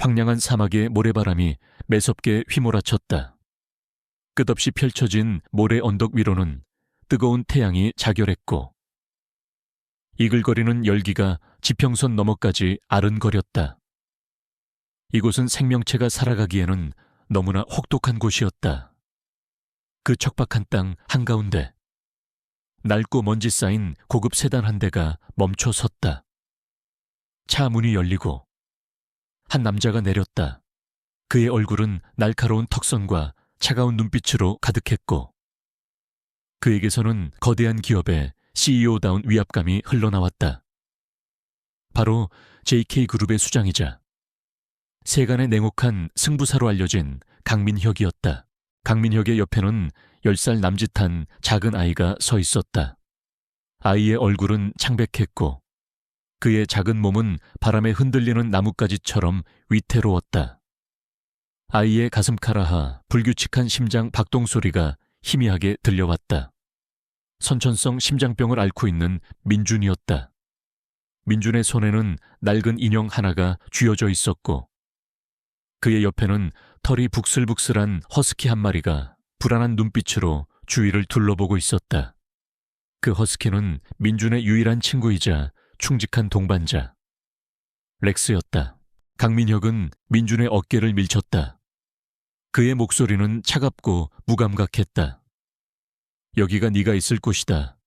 황량한 사막의 모래바람이 매섭게 휘몰아쳤다. 끝없이 펼쳐진 모래 언덕 위로는 뜨거운 태양이 자결했고 이글거리는 열기가 지평선 너머까지 아른거렸다. 이곳은 생명체가 살아가기에는 너무나 혹독한 곳이었다. 그 척박한 땅 한가운데 낡고 먼지 쌓인 고급 세단 한 대가 멈춰 섰다. 차 문이 열리고 한 남자가 내렸다. 그의 얼굴은 날카로운 턱선과 차가운 눈빛으로 가득했고 그에게서는 거대한 기업의 CEO다운 위압감이 흘러나왔다. 바로 JK그룹의 수장이자 세간의 냉혹한 승부사로 알려진 강민혁이었다. 강민혁의 옆에는 10살 남짓한 작은 아이가 서 있었다. 아이의 얼굴은 창백했고 그의 작은 몸은 바람에 흔들리는 나뭇가지처럼 위태로웠다. 아이의 가슴카라하 불규칙한 심장 박동 소리가 희미하게 들려왔다. 선천성 심장병을 앓고 있는 민준이었다. 민준의 손에는 낡은 인형 하나가 쥐어져 있었고 그의 옆에는 털이 북슬북슬한 허스키 한 마리가 불안한 눈빛으로 주위를 둘러보고 있었다. 그 허스키는 민준의 유일한 친구이자 충직한 동반자 렉스였다. 강민혁은 민준의 어깨를 밀쳤다. 그의 목소리는 차갑고 무감각했다. 여기가 네가 있을 곳이다.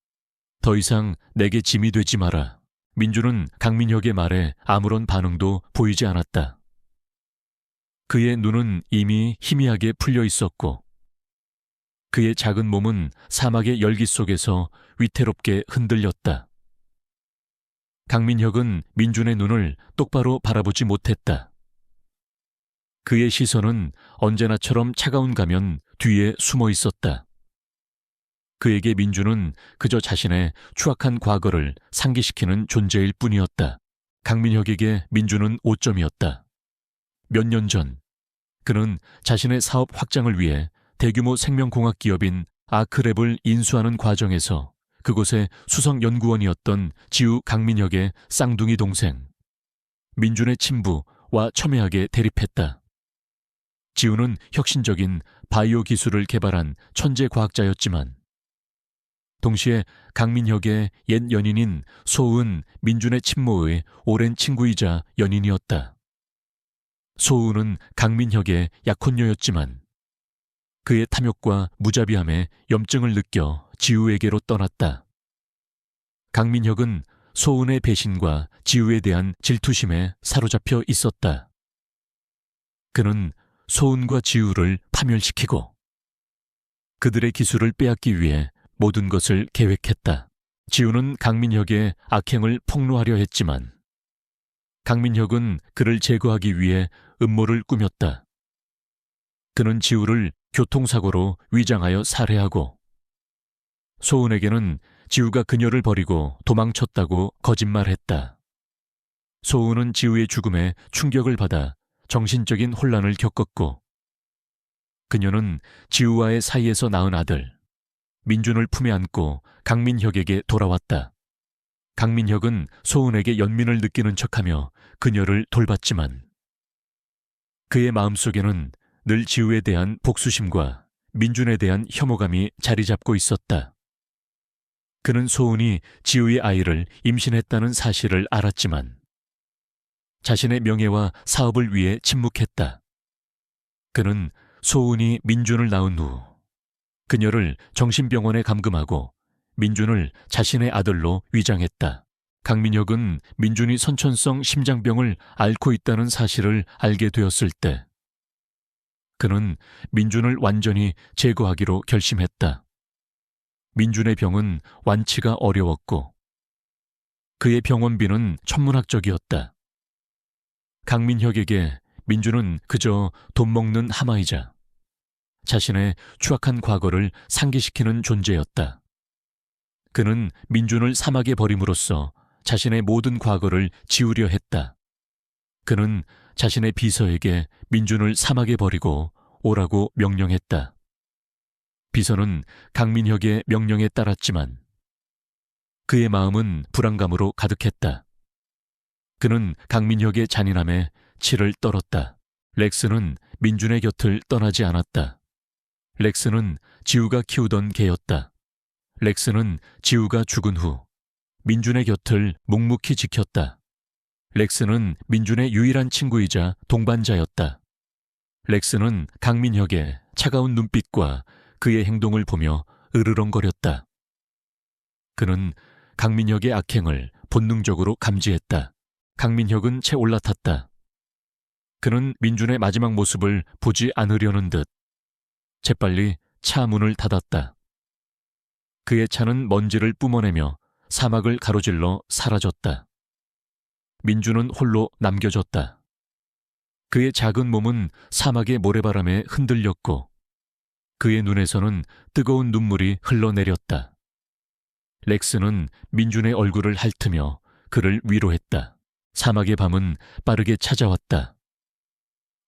더 이상 내게 짐이 되지 마라. 민준은 강민혁의 말에 아무런 반응도 보이지 않았다. 그의 눈은 이미 희미하게 풀려 있었고 그의 작은 몸은 사막의 열기 속에서 위태롭게 흔들렸다. 강민혁은 민준의 눈을 똑바로 바라보지 못했다. 그의 시선은 언제나처럼 차가운 가면 뒤에 숨어 있었다. 그에게 민준은 그저 자신의 추악한 과거를 상기시키는 존재일 뿐이었다. 강민혁에게 민준은 오점이었다. 몇 년 전 그는 자신의 사업 확장을 위해 대규모 생명공학 기업인 아크랩을 인수하는 과정에서 그곳의 수석연구원이었던 지우 강민혁의 쌍둥이 동생 민준의 친부와 첨예하게 대립했다. 지우는 혁신적인 바이오 기술을 개발한 천재 과학자였지만 동시에 강민혁의 옛 연인인 소은 민준의 친모의 오랜 친구이자 연인이었다. 소은은 강민혁의 약혼녀였지만 그의 탐욕과 무자비함에 염증을 느껴 지우에게로 떠났다. 강민혁은 소은의 배신과 지우에 대한 질투심에 사로잡혀 있었다. 그는 소은과 지우를 파멸시키고 그들의 기술을 빼앗기 위해 모든 것을 계획했다. 지우는 강민혁의 악행을 폭로하려 했지만 강민혁은 그를 제거하기 위해 음모를 꾸몄다. 그는 지우를 교통사고로 위장하여 살해하고 소은에게는 지우가 그녀를 버리고 도망쳤다고 거짓말했다. 소은은 지우의 죽음에 충격을 받아 정신적인 혼란을 겪었고 그녀는 지우와의 사이에서 낳은 아들 민준을 품에 안고 강민혁에게 돌아왔다. 강민혁은 소은에게 연민을 느끼는 척하며 그녀를 돌봤지만 그의 마음속에는 늘 지우에 대한 복수심과 민준에 대한 혐오감이 자리 잡고 있었다. 그는 소은이 지우의 아이를 임신했다는 사실을 알았지만 자신의 명예와 사업을 위해 침묵했다. 그는 소은이 민준을 낳은 후 그녀를 정신병원에 감금하고 민준을 자신의 아들로 위장했다. 강민혁은 민준이 선천성 심장병을 앓고 있다는 사실을 알게 되었을 때 그는 민준을 완전히 제거하기로 결심했다. 민준의 병은 완치가 어려웠고 그의 병원비는 천문학적이었다. 강민혁에게 민준은 그저 돈 먹는 하마이자 자신의 추악한 과거를 상기시키는 존재였다. 그는 민준을 사막에 버림으로써 자신의 모든 과거를 지우려 했다. 그는 자신의 비서에게 민준을 사막에 버리고 오라고 명령했다. 비서는 강민혁의 명령에 따랐지만 그의 마음은 불안감으로 가득했다. 그는 강민혁의 잔인함에 치를 떨었다. 렉스는 민준의 곁을 떠나지 않았다. 렉스는 지우가 키우던 개였다. 렉스는 지우가 죽은 후 민준의 곁을 묵묵히 지켰다. 렉스는 민준의 유일한 친구이자 동반자였다. 렉스는 강민혁의 차가운 눈빛과 그의 행동을 보며 으르렁거렸다. 그는 강민혁의 악행을 본능적으로 감지했다. 강민혁은 채 올라탔다. 그는 민준의 마지막 모습을 보지 않으려는 듯 재빨리 차 문을 닫았다. 그의 차는 먼지를 뿜어내며 사막을 가로질러 사라졌다. 민준은 홀로 남겨졌다. 그의 작은 몸은 사막의 모래바람에 흔들렸고 그의 눈에서는 뜨거운 눈물이 흘러내렸다. 렉스는 민준의 얼굴을 핥으며 그를 위로했다. 사막의 밤은 빠르게 찾아왔다.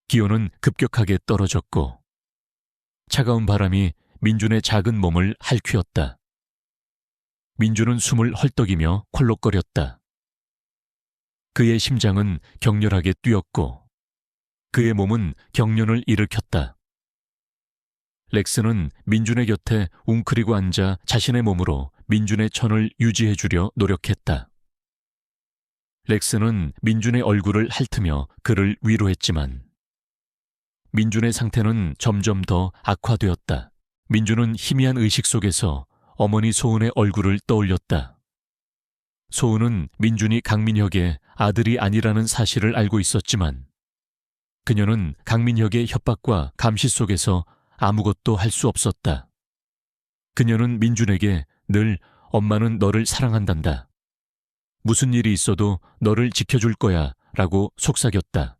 기온은 급격하게 떨어졌고 차가운 바람이 민준의 작은 몸을 핥히었다. 민준은 숨을 헐떡이며 콜록거렸다. 그의 심장은 격렬하게 뛰었고 그의 몸은 경련을 일으켰다. 렉스는 민준의 곁에 웅크리고 앉아 자신의 몸으로 민준의 천을 유지해주려 노력했다. 렉스는 민준의 얼굴을 핥으며 그를 위로했지만 민준의 상태는 점점 더 악화되었다. 민준은 희미한 의식 속에서 어머니 소은의 얼굴을 떠올렸다. 소은은 민준이 강민혁의 아들이 아니라는 사실을 알고 있었지만 그녀는 강민혁의 협박과 감시 속에서 아무것도 할 수 없었다. 그녀는 민준에게 늘 엄마는 너를 사랑한단다. 무슨 일이 있어도 너를 지켜줄 거야 라고 속삭였다.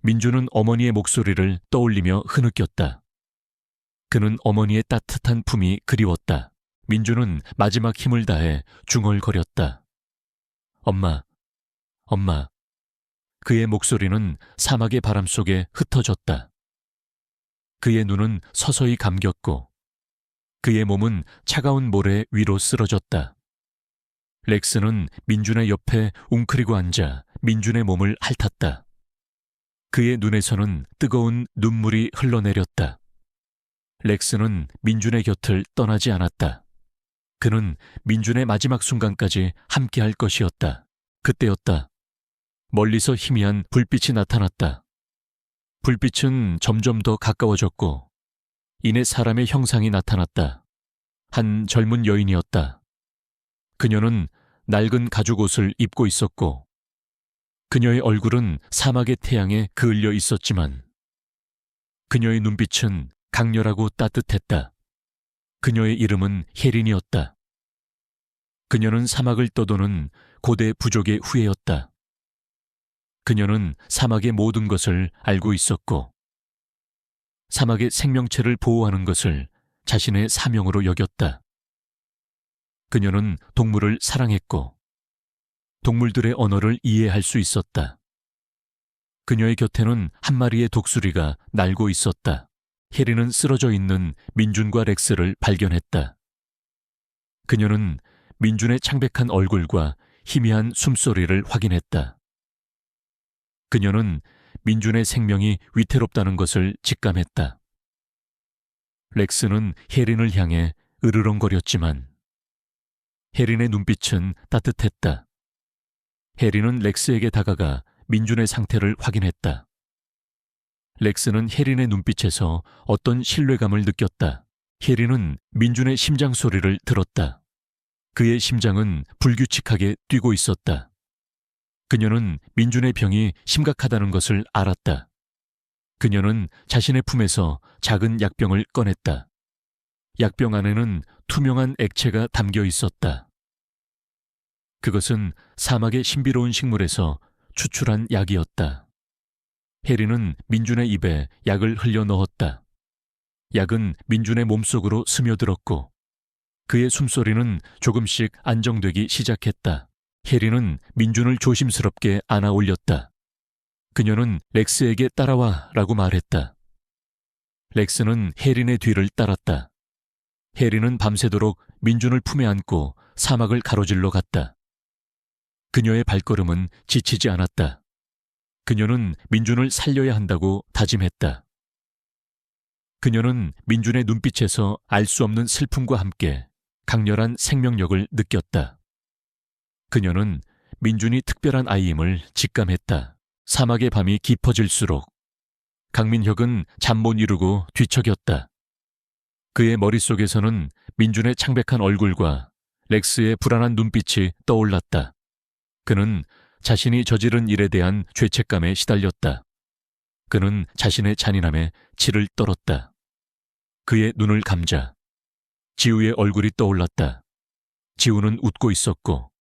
민준은 어머니의 목소리를 떠올리며 흐느꼈다. 그는 어머니의 따뜻한 품이 그리웠다. 민준은 마지막 힘을 다해 중얼거렸다. 엄마, 엄마. 그의 목소리는 사막의 바람 속에 흩어졌다. 그의 눈은 서서히 감겼고 그의 몸은 차가운 모래 위로 쓰러졌다. 렉스는 민준의 옆에 웅크리고 앉아 민준의 몸을 핥았다. 그의 눈에서는 뜨거운 눈물이 흘러내렸다. 렉스는 민준의 곁을 떠나지 않았다. 그는 민준의 마지막 순간까지 함께할 것이었다. 그때였다. 멀리서 희미한 불빛이 나타났다. 불빛은 점점 더 가까워졌고 이내 사람의 형상이 나타났다. 한 젊은 여인이었다. 그녀는 낡은 가죽옷을 입고 있었고 그녀의 얼굴은 사막의 태양에 그을려 있었지만 그녀의 눈빛은 강렬하고 따뜻했다. 그녀의 이름은 혜린이었다. 그녀는 사막을 떠도는 고대 부족의 후예였다. 그녀는 사막의 모든 것을 알고 있었고 사막의 생명체를 보호하는 것을 자신의 사명으로 여겼다. 그녀는 동물을 사랑했고 동물들의 언어를 이해할 수 있었다. 그녀의 곁에는 한 마리의 독수리가 날고 있었다. 혜린은 쓰러져 있는 민준과 렉스를 발견했다. 그녀는 민준의 창백한 얼굴과 희미한 숨소리를 확인했다. 그녀는 민준의 생명이 위태롭다는 것을 직감했다. 렉스는 혜린을 향해 으르렁거렸지만 혜린의 눈빛은 따뜻했다. 혜린은 렉스에게 다가가 민준의 상태를 확인했다. 렉스는 혜린의 눈빛에서 어떤 신뢰감을 느꼈다. 혜린은 민준의 심장 소리를 들었다. 그의 심장은 불규칙하게 뛰고 있었다. 그녀는 민준의 병이 심각하다는 것을 알았다. 그녀는 자신의 품에서 작은 약병을 꺼냈다. 약병 안에는 투명한 액체가 담겨 있었다. 그것은 사막의 신비로운 식물에서 추출한 약이었다. 혜린은 민준의 입에 약을 흘려 넣었다. 약은 민준의 몸속으로 스며들었고 그의 숨소리는 조금씩 안정되기 시작했다. 혜린은 민준을 조심스럽게 안아 올렸다. 그녀는 렉스에게 따라와 라고 말했다. 렉스는 혜린의 뒤를 따랐다. 혜린은 밤새도록 민준을 품에 안고 사막을 가로질러 갔다. 그녀의 발걸음은 지치지 않았다. 그녀는 민준을 살려야 한다고 다짐했다. 그녀는 민준의 눈빛에서 알 수 없는 슬픔과 함께 강렬한 생명력을 느꼈다. 그녀는 민준이 특별한 아이임을 직감했다. 사막의 밤이 깊어질수록 강민혁은 잠 못 이루고 뒤척였다. 그의 머릿속에서는 민준의 창백한 얼굴과 렉스의 불안한 눈빛이 떠올랐다. 그는 자신이 저지른 일에 대한 죄책감에 시달렸다. 그는 자신의 잔인함에 치를 떨었다. 그의 눈을 감자 지우의 얼굴이 떠올랐다. 지우는 웃고 있었고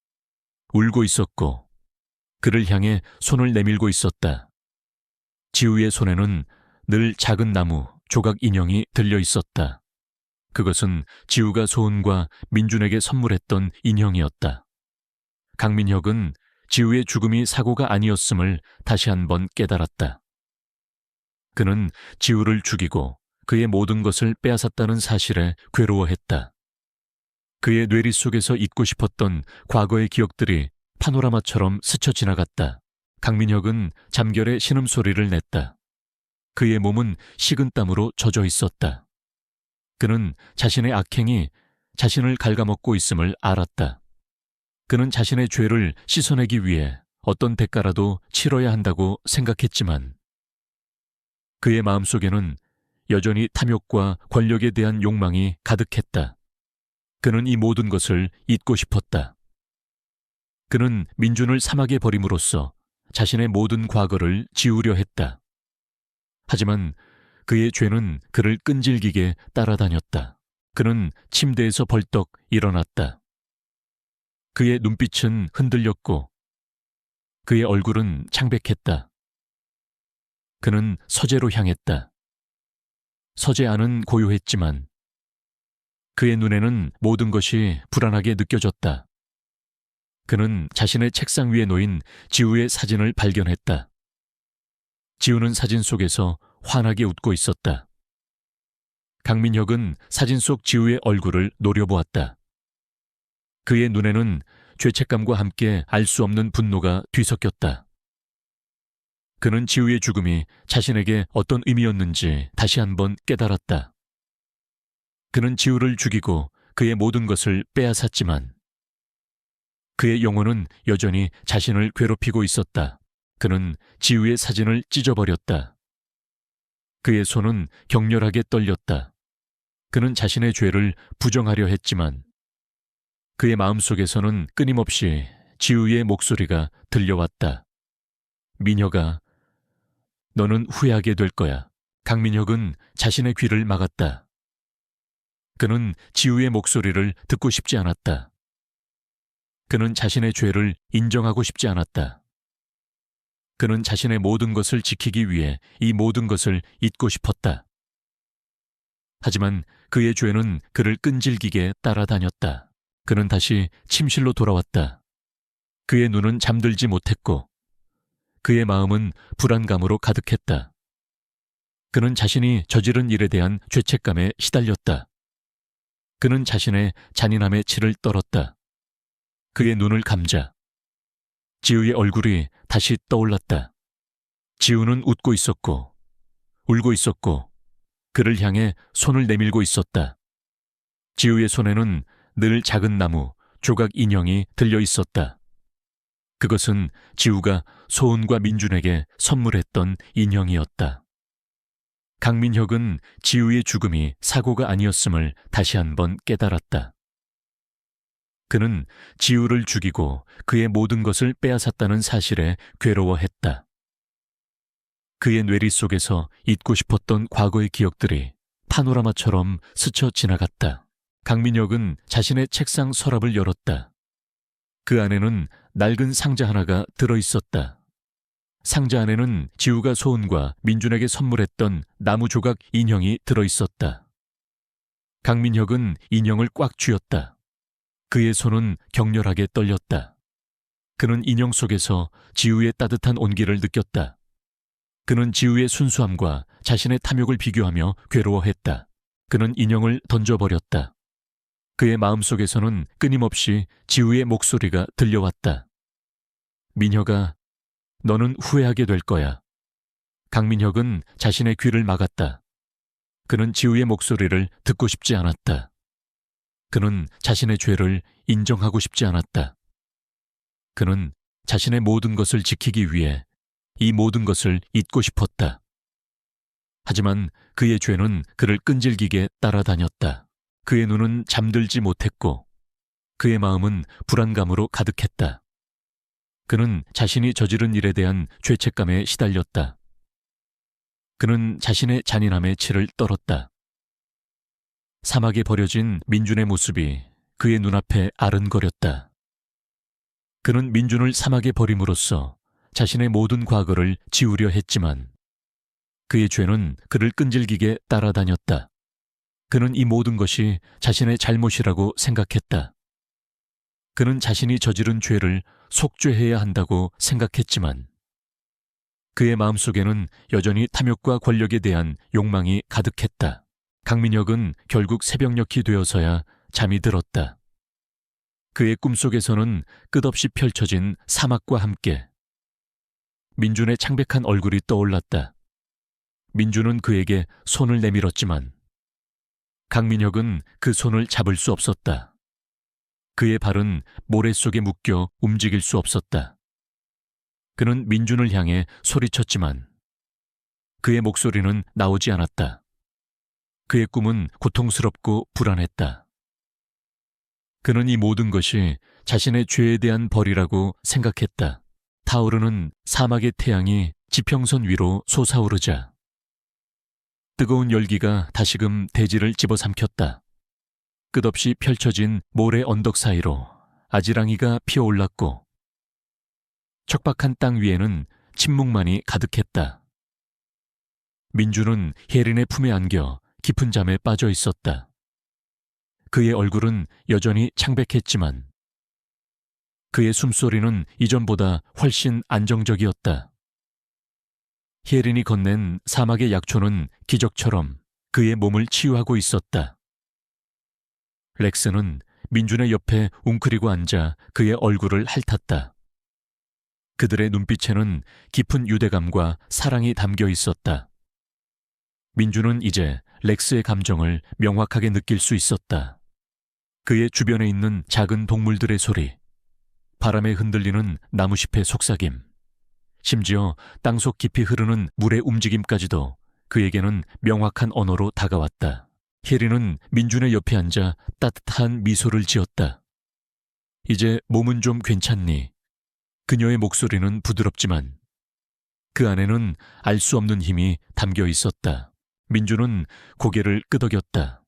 울고 있었고 그를 향해 손을 내밀고 있었다. 지우의 손에는 늘 작은 나무 조각 인형이 들려 있었다. 그것은 지우가 소은과 민준에게 선물했던 인형이었다. 강민혁은 지우의 죽음이 사고가 아니었음을 다시 한번 깨달았다. 그는 지우를 죽이고 그의 모든 것을 빼앗았다는 사실에 괴로워했다. 그의 뇌리 속에서 잊고 싶었던 과거의 기억들이 파노라마처럼 스쳐 지나갔다. 강민혁은 잠결에 신음소리를 냈다. 그의 몸은 식은땀으로 젖어 있었다. 그는 자신의 악행이 자신을 갉아먹고 있음을 알았다. 그는 자신의 죄를 씻어내기 위해 어떤 대가라도 치러야 한다고 생각했지만 그의 마음속에는 여전히 탐욕과 권력에 대한 욕망이 가득했다. 그는 이 모든 것을 잊고 싶었다. 그는 민준을 사막에 버림으로써 자신의 모든 과거를 지우려 했다. 하지만 그의 죄는 그를 끈질기게 따라다녔다. 그는 침대에서 벌떡 일어났다. 그의 눈빛은 흔들렸고 그의 얼굴은 창백했다. 그는 서재로 향했다. 서재 안은 고요했지만 그의 눈에는 모든 것이 불안하게 느껴졌다. 그는 자신의 책상 위에 놓인 지우의 사진을 발견했다. 지우는 사진 속에서 환하게 웃고 있었다. 강민혁은 사진 속 지우의 얼굴을 노려보았다. 그의 눈에는 죄책감과 함께 알 수 없는 분노가 뒤섞였다. 그는 지우의 죽음이 자신에게 어떤 의미였는지 다시 한번 깨달았다. 그는 지우를 죽이고 그의 모든 것을 빼앗았지만 그의 영혼은 여전히 자신을 괴롭히고 있었다. 그는 지우의 사진을 찢어버렸다. 그의 손은 격렬하게 떨렸다. 그는 자신의 죄를 부정하려 했지만 그의 마음속에서는 끊임없이 지우의 목소리가 들려왔다. 민혁아, 너는 후회하게 될 거야. 강민혁은 자신의 귀를 막았다. 그는 지우의 목소리를 듣고 싶지 않았다. 그는 자신의 죄를 인정하고 싶지 않았다. 그는 자신의 모든 것을 지키기 위해 이 모든 것을 잊고 싶었다. 하지만 그의 죄는 그를 끈질기게 따라다녔다. 그는 다시 침실로 돌아왔다. 그의 눈은 잠들지 못했고 그의 마음은 불안감으로 가득했다. 그는 자신이 저지른 일에 대한 죄책감에 시달렸다. 그는 자신의 잔인함에 치를 떨었다. 그의 눈을 감자 지우의 얼굴이 다시 떠올랐다. 지우는 웃고 있었고 울고 있었고 그를 향해 손을 내밀고 있었다. 지우의 손에는 늘 작은 나무, 조각 인형이 들려 있었다. 그것은 지우가 소은과 민준에게 선물했던 인형이었다. 강민혁은 지우의 죽음이 사고가 아니었음을 다시 한번 깨달았다. 그는 지우를 죽이고 그의 모든 것을 빼앗았다는 사실에 괴로워했다. 그의 뇌리 속에서 잊고 싶었던 과거의 기억들이 파노라마처럼 스쳐 지나갔다. 강민혁은 자신의 책상 서랍을 열었다. 그 안에는 낡은 상자 하나가 들어있었다. 상자 안에는 지우가 소은과 민준에게 선물했던 나무 조각 인형이 들어있었다. 강민혁은 인형을 꽉 쥐었다. 그의 손은 격렬하게 떨렸다. 그는 인형 속에서 지우의 따뜻한 온기를 느꼈다. 그는 지우의 순수함과 자신의 탐욕을 비교하며 괴로워했다. 그는 인형을 던져버렸다. 그의 마음속에서는 끊임없이 지우의 목소리가 들려왔다. 민혁아, 너는 후회하게 될 거야. 강민혁은 자신의 귀를 막았다. 그는 지우의 목소리를 듣고 싶지 않았다. 그는 자신의 죄를 인정하고 싶지 않았다. 그는 자신의 모든 것을 지키기 위해 이 모든 것을 잊고 싶었다. 하지만 그의 죄는 그를 끈질기게 따라다녔다. 그의 눈은 잠들지 못했고 그의 마음은 불안감으로 가득했다. 그는 자신이 저지른 일에 대한 죄책감에 시달렸다. 그는 자신의 잔인함에 치를 떨었다. 사막에 버려진 민준의 모습이 그의 눈앞에 아른거렸다. 그는 민준을 사막에 버림으로써 자신의 모든 과거를 지우려 했지만 그의 죄는 그를 끈질기게 따라다녔다. 그는 이 모든 것이 자신의 잘못이라고 생각했다. 그는 자신이 저지른 죄를 속죄해야 한다고 생각했지만 그의 마음속에는 여전히 탐욕과 권력에 대한 욕망이 가득했다. 강민혁은 결국 새벽녘이 되어서야 잠이 들었다. 그의 꿈속에서는 끝없이 펼쳐진 사막과 함께 민준의 창백한 얼굴이 떠올랐다. 민준은 그에게 손을 내밀었지만 강민혁은 그 손을 잡을 수 없었다. 그의 발은 모래 속에 묶여 움직일 수 없었다. 그는 민준을 향해 소리쳤지만 그의 목소리는 나오지 않았다. 그의 꿈은 고통스럽고 불안했다. 그는 이 모든 것이 자신의 죄에 대한 벌이라고 생각했다. 타오르는 사막의 태양이 지평선 위로 솟아오르자 뜨거운 열기가 다시금 대지를 집어삼켰다. 끝없이 펼쳐진 모래 언덕 사이로 아지랑이가 피어올랐고 척박한 땅 위에는 침묵만이 가득했다. 민주는 혜린의 품에 안겨 깊은 잠에 빠져 있었다. 그의 얼굴은 여전히 창백했지만 그의 숨소리는 이전보다 훨씬 안정적이었다. 혜린이 건넨 사막의 약초는 기적처럼 그의 몸을 치유하고 있었다. 렉스는 민준의 옆에 웅크리고 앉아 그의 얼굴을 핥았다. 그들의 눈빛에는 깊은 유대감과 사랑이 담겨 있었다. 민준은 이제 렉스의 감정을 명확하게 느낄 수 있었다. 그의 주변에 있는 작은 동물들의 소리, 바람에 흔들리는 나무잎의 속삭임, 심지어 땅속 깊이 흐르는 물의 움직임까지도 그에게는 명확한 언어로 다가왔다. 혜린은 민준의 옆에 앉아 따뜻한 미소를 지었다. 이제 몸은 좀 괜찮니? 그녀의 목소리는 부드럽지만 그 안에는 알 수 없는 힘이 담겨 있었다. 민준은 고개를 끄덕였다.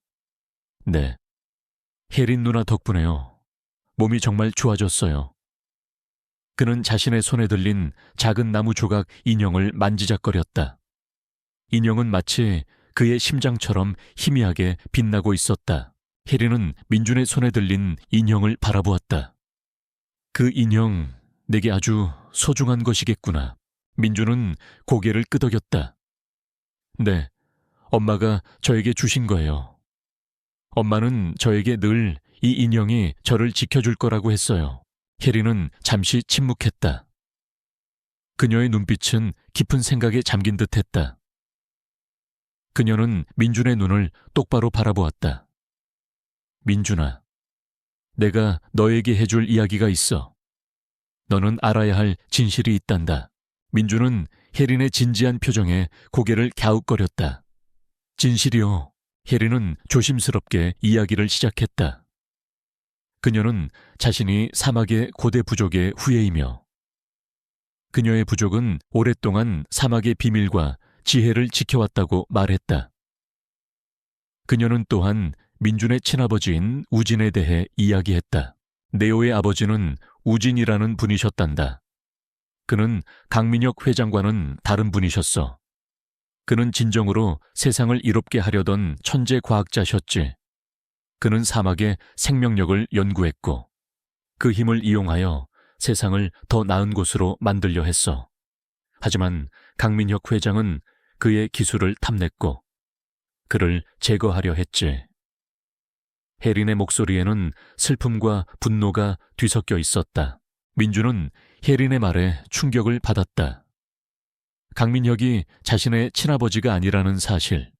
네. 혜린 누나 덕분에요. 몸이 정말 좋아졌어요. 그는 자신의 손에 들린 작은 나무 조각 인형을 만지작거렸다. 인형은 마치 그의 심장처럼 희미하게 빛나고 있었다. 혜린은 민준의 손에 들린 인형을 바라보았다. 그 인형, 내게 아주 소중한 것이겠구나. 민준은 고개를 끄덕였다. 네, 엄마가 저에게 주신 거예요. 엄마는 저에게 늘 이 인형이 저를 지켜줄 거라고 했어요. 혜린은 잠시 침묵했다. 그녀의 눈빛은 깊은 생각에 잠긴 듯했다. 그녀는 민준의 눈을 똑바로 바라보았다. 민준아, 내가 너에게 해줄 이야기가 있어. 너는 알아야 할 진실이 있단다. 민준은 혜린의 진지한 표정에 고개를 갸웃거렸다. 진실이요. 혜린은 조심스럽게 이야기를 시작했다. 그녀는 자신이 사막의 고대 부족의 후예이며 그녀의 부족은 오랫동안 사막의 비밀과 지혜를 지켜왔다고 말했다. 그녀는 또한 민준의 친아버지인 우진에 대해 이야기했다. 네오의 아버지는 우진이라는 분이셨단다. 그는 강민혁 회장과는 다른 분이셨어. 그는 진정으로 세상을 이롭게 하려던 천재 과학자셨지. 그는 사막의 생명력을 연구했고 그 힘을 이용하여 세상을 더 나은 곳으로 만들려 했어. 하지만 강민혁 회장은 그의 기술을 탐냈고 그를 제거하려 했지. 혜린의 목소리에는 슬픔과 분노가 뒤섞여 있었다. 민주는 혜린의 말에 충격을 받았다. 강민혁이 자신의 친아버지가 아니라는 사실,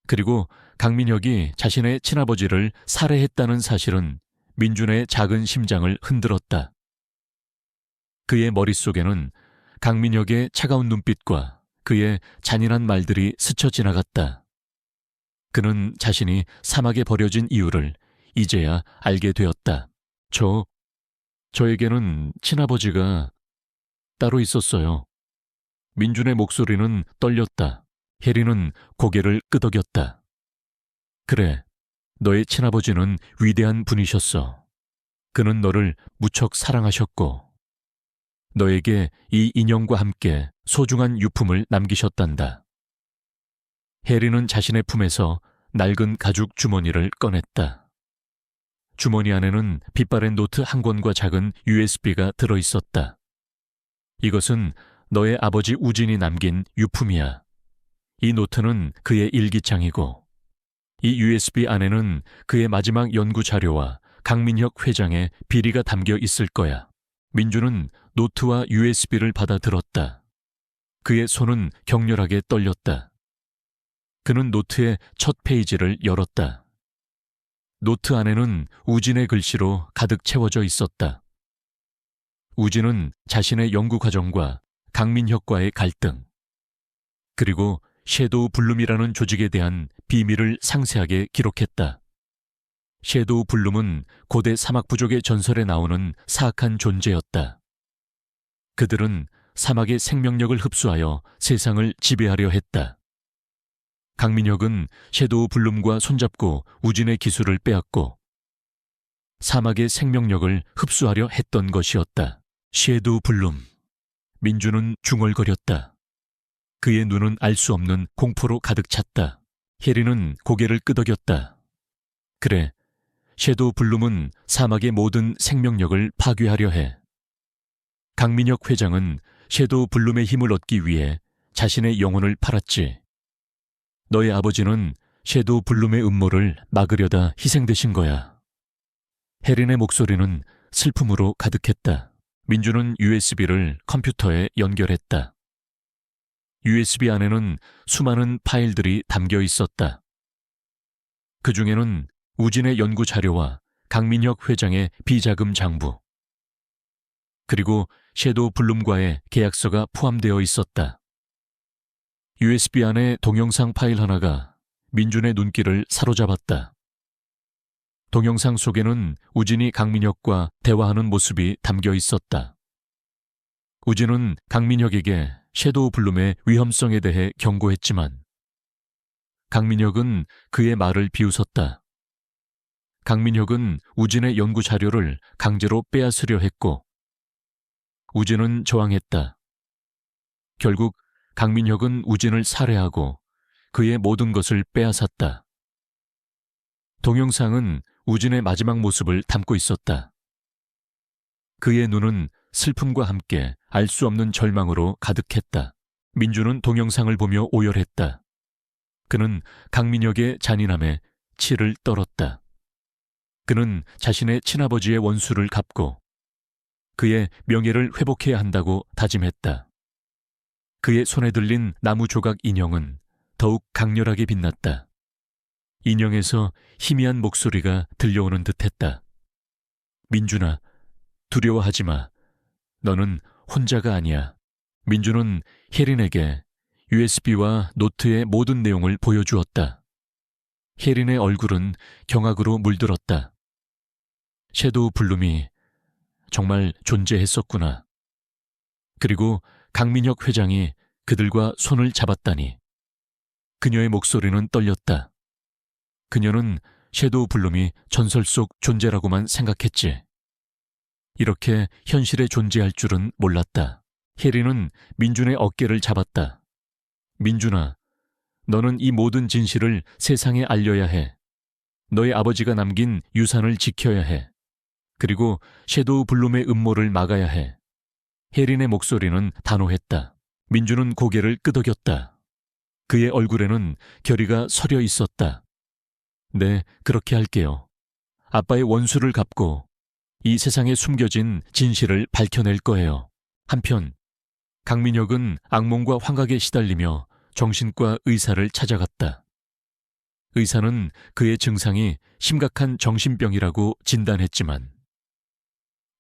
그리고 강민혁이 자신의 친아버지를 살해했다는 사실은 민준의 작은 심장을 흔들었다. 그의 머릿속에는 강민혁의 차가운 눈빛과 그의 잔인한 말들이 스쳐 지나갔다. 그는 자신이 사막에 버려진 이유를 이제야 알게 되었다. 저에게는 친아버지가 따로 있었어요. 민준의 목소리는 떨렸다. 혜린은 고개를 끄덕였다. 그래, 너의 친아버지는 위대한 분이셨어. 그는 너를 무척 사랑하셨고 너에게 이 인형과 함께 소중한 유품을 남기셨단다. 혜린은 자신의 품에서 낡은 가죽 주머니를 꺼냈다. 주머니 안에는 빛바랜 노트 한 권과 작은 USB가 들어있었다. 이것은 너의 아버지 우진이 남긴 유품이야. 이 노트는 그의 일기장이고 이 USB 안에는 그의 마지막 연구 자료와 강민혁 회장의 비리가 담겨 있을 거야. 민주는 노트와 USB를 받아 들었다. 그의 손은 격렬하게 떨렸다. 그는 노트의 첫 페이지를 열었다. 노트 안에는 우진의 글씨로 가득 채워져 있었다. 우진은 자신의 연구 과정과 강민혁과의 갈등, 그리고 섀도우 블룸이라는 조직에 대한 비밀을 상세하게 기록했다. 섀도우 블룸은 고대 사막 부족의 전설에 나오는 사악한 존재였다. 그들은 사막의 생명력을 흡수하여 세상을 지배하려 했다. 강민혁은 섀도우 블룸과 손잡고 우진의 기술을 빼앗고 사막의 생명력을 흡수하려 했던 것이었다. 섀도우 블룸. 민주는 중얼거렸다. 그의 눈은 알 수 없는 공포로 가득 찼다. 혜린은 고개를 끄덕였다. 그래, 섀도우 블룸은 사막의 모든 생명력을 파괴하려 해. 강민혁 회장은 섀도우 블룸의 힘을 얻기 위해 자신의 영혼을 팔았지. 너의 아버지는 섀도우 블룸의 음모를 막으려다 희생되신 거야. 혜린의 목소리는 슬픔으로 가득했다. 민주는 USB를 컴퓨터에 연결했다. USB 안에는 수많은 파일들이 담겨 있었다. 그 중에는 우진의 연구 자료와 강민혁 회장의 비자금 장부, 그리고 섀도우 블룸과의 계약서가 포함되어 있었다. USB 안에 동영상 파일 하나가 민준의 눈길을 사로잡았다. 동영상 속에는 우진이 강민혁과 대화하는 모습이 담겨 있었다. 우진은 강민혁에게 섀도우 블룸의 위험성에 대해 경고했지만 강민혁은 그의 말을 비웃었다. 강민혁은 우진의 연구 자료를 강제로 빼앗으려 했고 우진은 저항했다. 결국 강민혁은 우진을 살해하고 그의 모든 것을 빼앗았다. 동영상은 우진의 마지막 모습을 담고 있었다. 그의 눈은 슬픔과 함께 알 수 없는 절망으로 가득했다. 민주는 동영상을 보며 오열했다. 그는 강민혁의 잔인함에 치를 떨었다. 그는 자신의 친아버지의 원수를 갚고 그의 명예를 회복해야 한다고 다짐했다. 그의 손에 들린 나무 조각 인형은 더욱 강렬하게 빛났다. 인형에서 희미한 목소리가 들려오는 듯했다. 민준아, 두려워하지 마. 너는 혼자가 아니야. 민준은 혜린에게 USB와 노트의 모든 내용을 보여주었다. 혜린의 얼굴은 경악으로 물들었다. 섀도우 블룸이 정말 존재했었구나. 그리고 강민혁 회장이 그들과 손을 잡았다니. 그녀의 목소리는 떨렸다. 그녀는 섀도우 블룸이 전설 속 존재라고만 생각했지. 이렇게 현실에 존재할 줄은 몰랐다. 혜린은 민준의 어깨를 잡았다. 민준아, 너는 이 모든 진실을 세상에 알려야 해. 너의 아버지가 남긴 유산을 지켜야 해. 그리고 섀도우 블룸의 음모를 막아야 해. 혜린의 목소리는 단호했다. 민준은 고개를 끄덕였다. 그의 얼굴에는 결의가 서려 있었다. 네, 그렇게 할게요. 아빠의 원수를 갚고 이 세상에 숨겨진 진실을 밝혀낼 거예요. 한편 강민혁은 악몽과 환각에 시달리며 정신과 의사를 찾아갔다. 의사는 그의 증상이 심각한 정신병이라고 진단했지만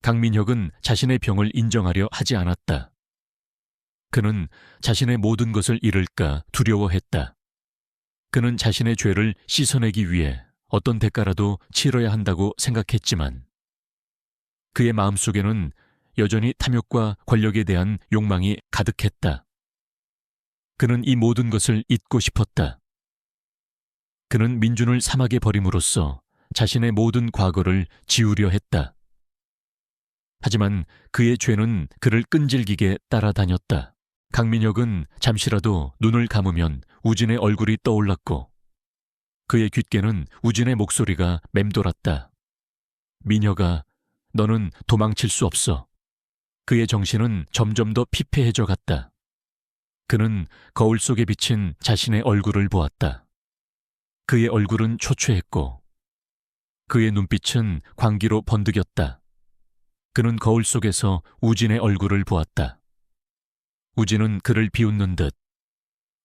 강민혁은 자신의 병을 인정하려 하지 않았다. 그는 자신의 모든 것을 잃을까 두려워했다. 그는 자신의 죄를 씻어내기 위해 어떤 대가라도 치러야 한다고 생각했지만 그의 마음속에는 여전히 탐욕과 권력에 대한 욕망이 가득했다. 그는 이 모든 것을 잊고 싶었다. 그는 민준을 사막에 버림으로써 자신의 모든 과거를 지우려 했다. 하지만 그의 죄는 그를 끈질기게 따라다녔다. 강민혁은 잠시라도 눈을 감으면 우진의 얼굴이 떠올랐고 그의 귓게는 우진의 목소리가 맴돌았다. 민혁아, 너는 도망칠 수 없어. 그의 정신은 점점 더 피폐해져 갔다. 그는 거울 속에 비친 자신의 얼굴을 보았다. 그의 얼굴은 초췌했고 그의 눈빛은 광기로 번득였다. 그는 거울 속에서 우진의 얼굴을 보았다. 우진은 그를 비웃는 듯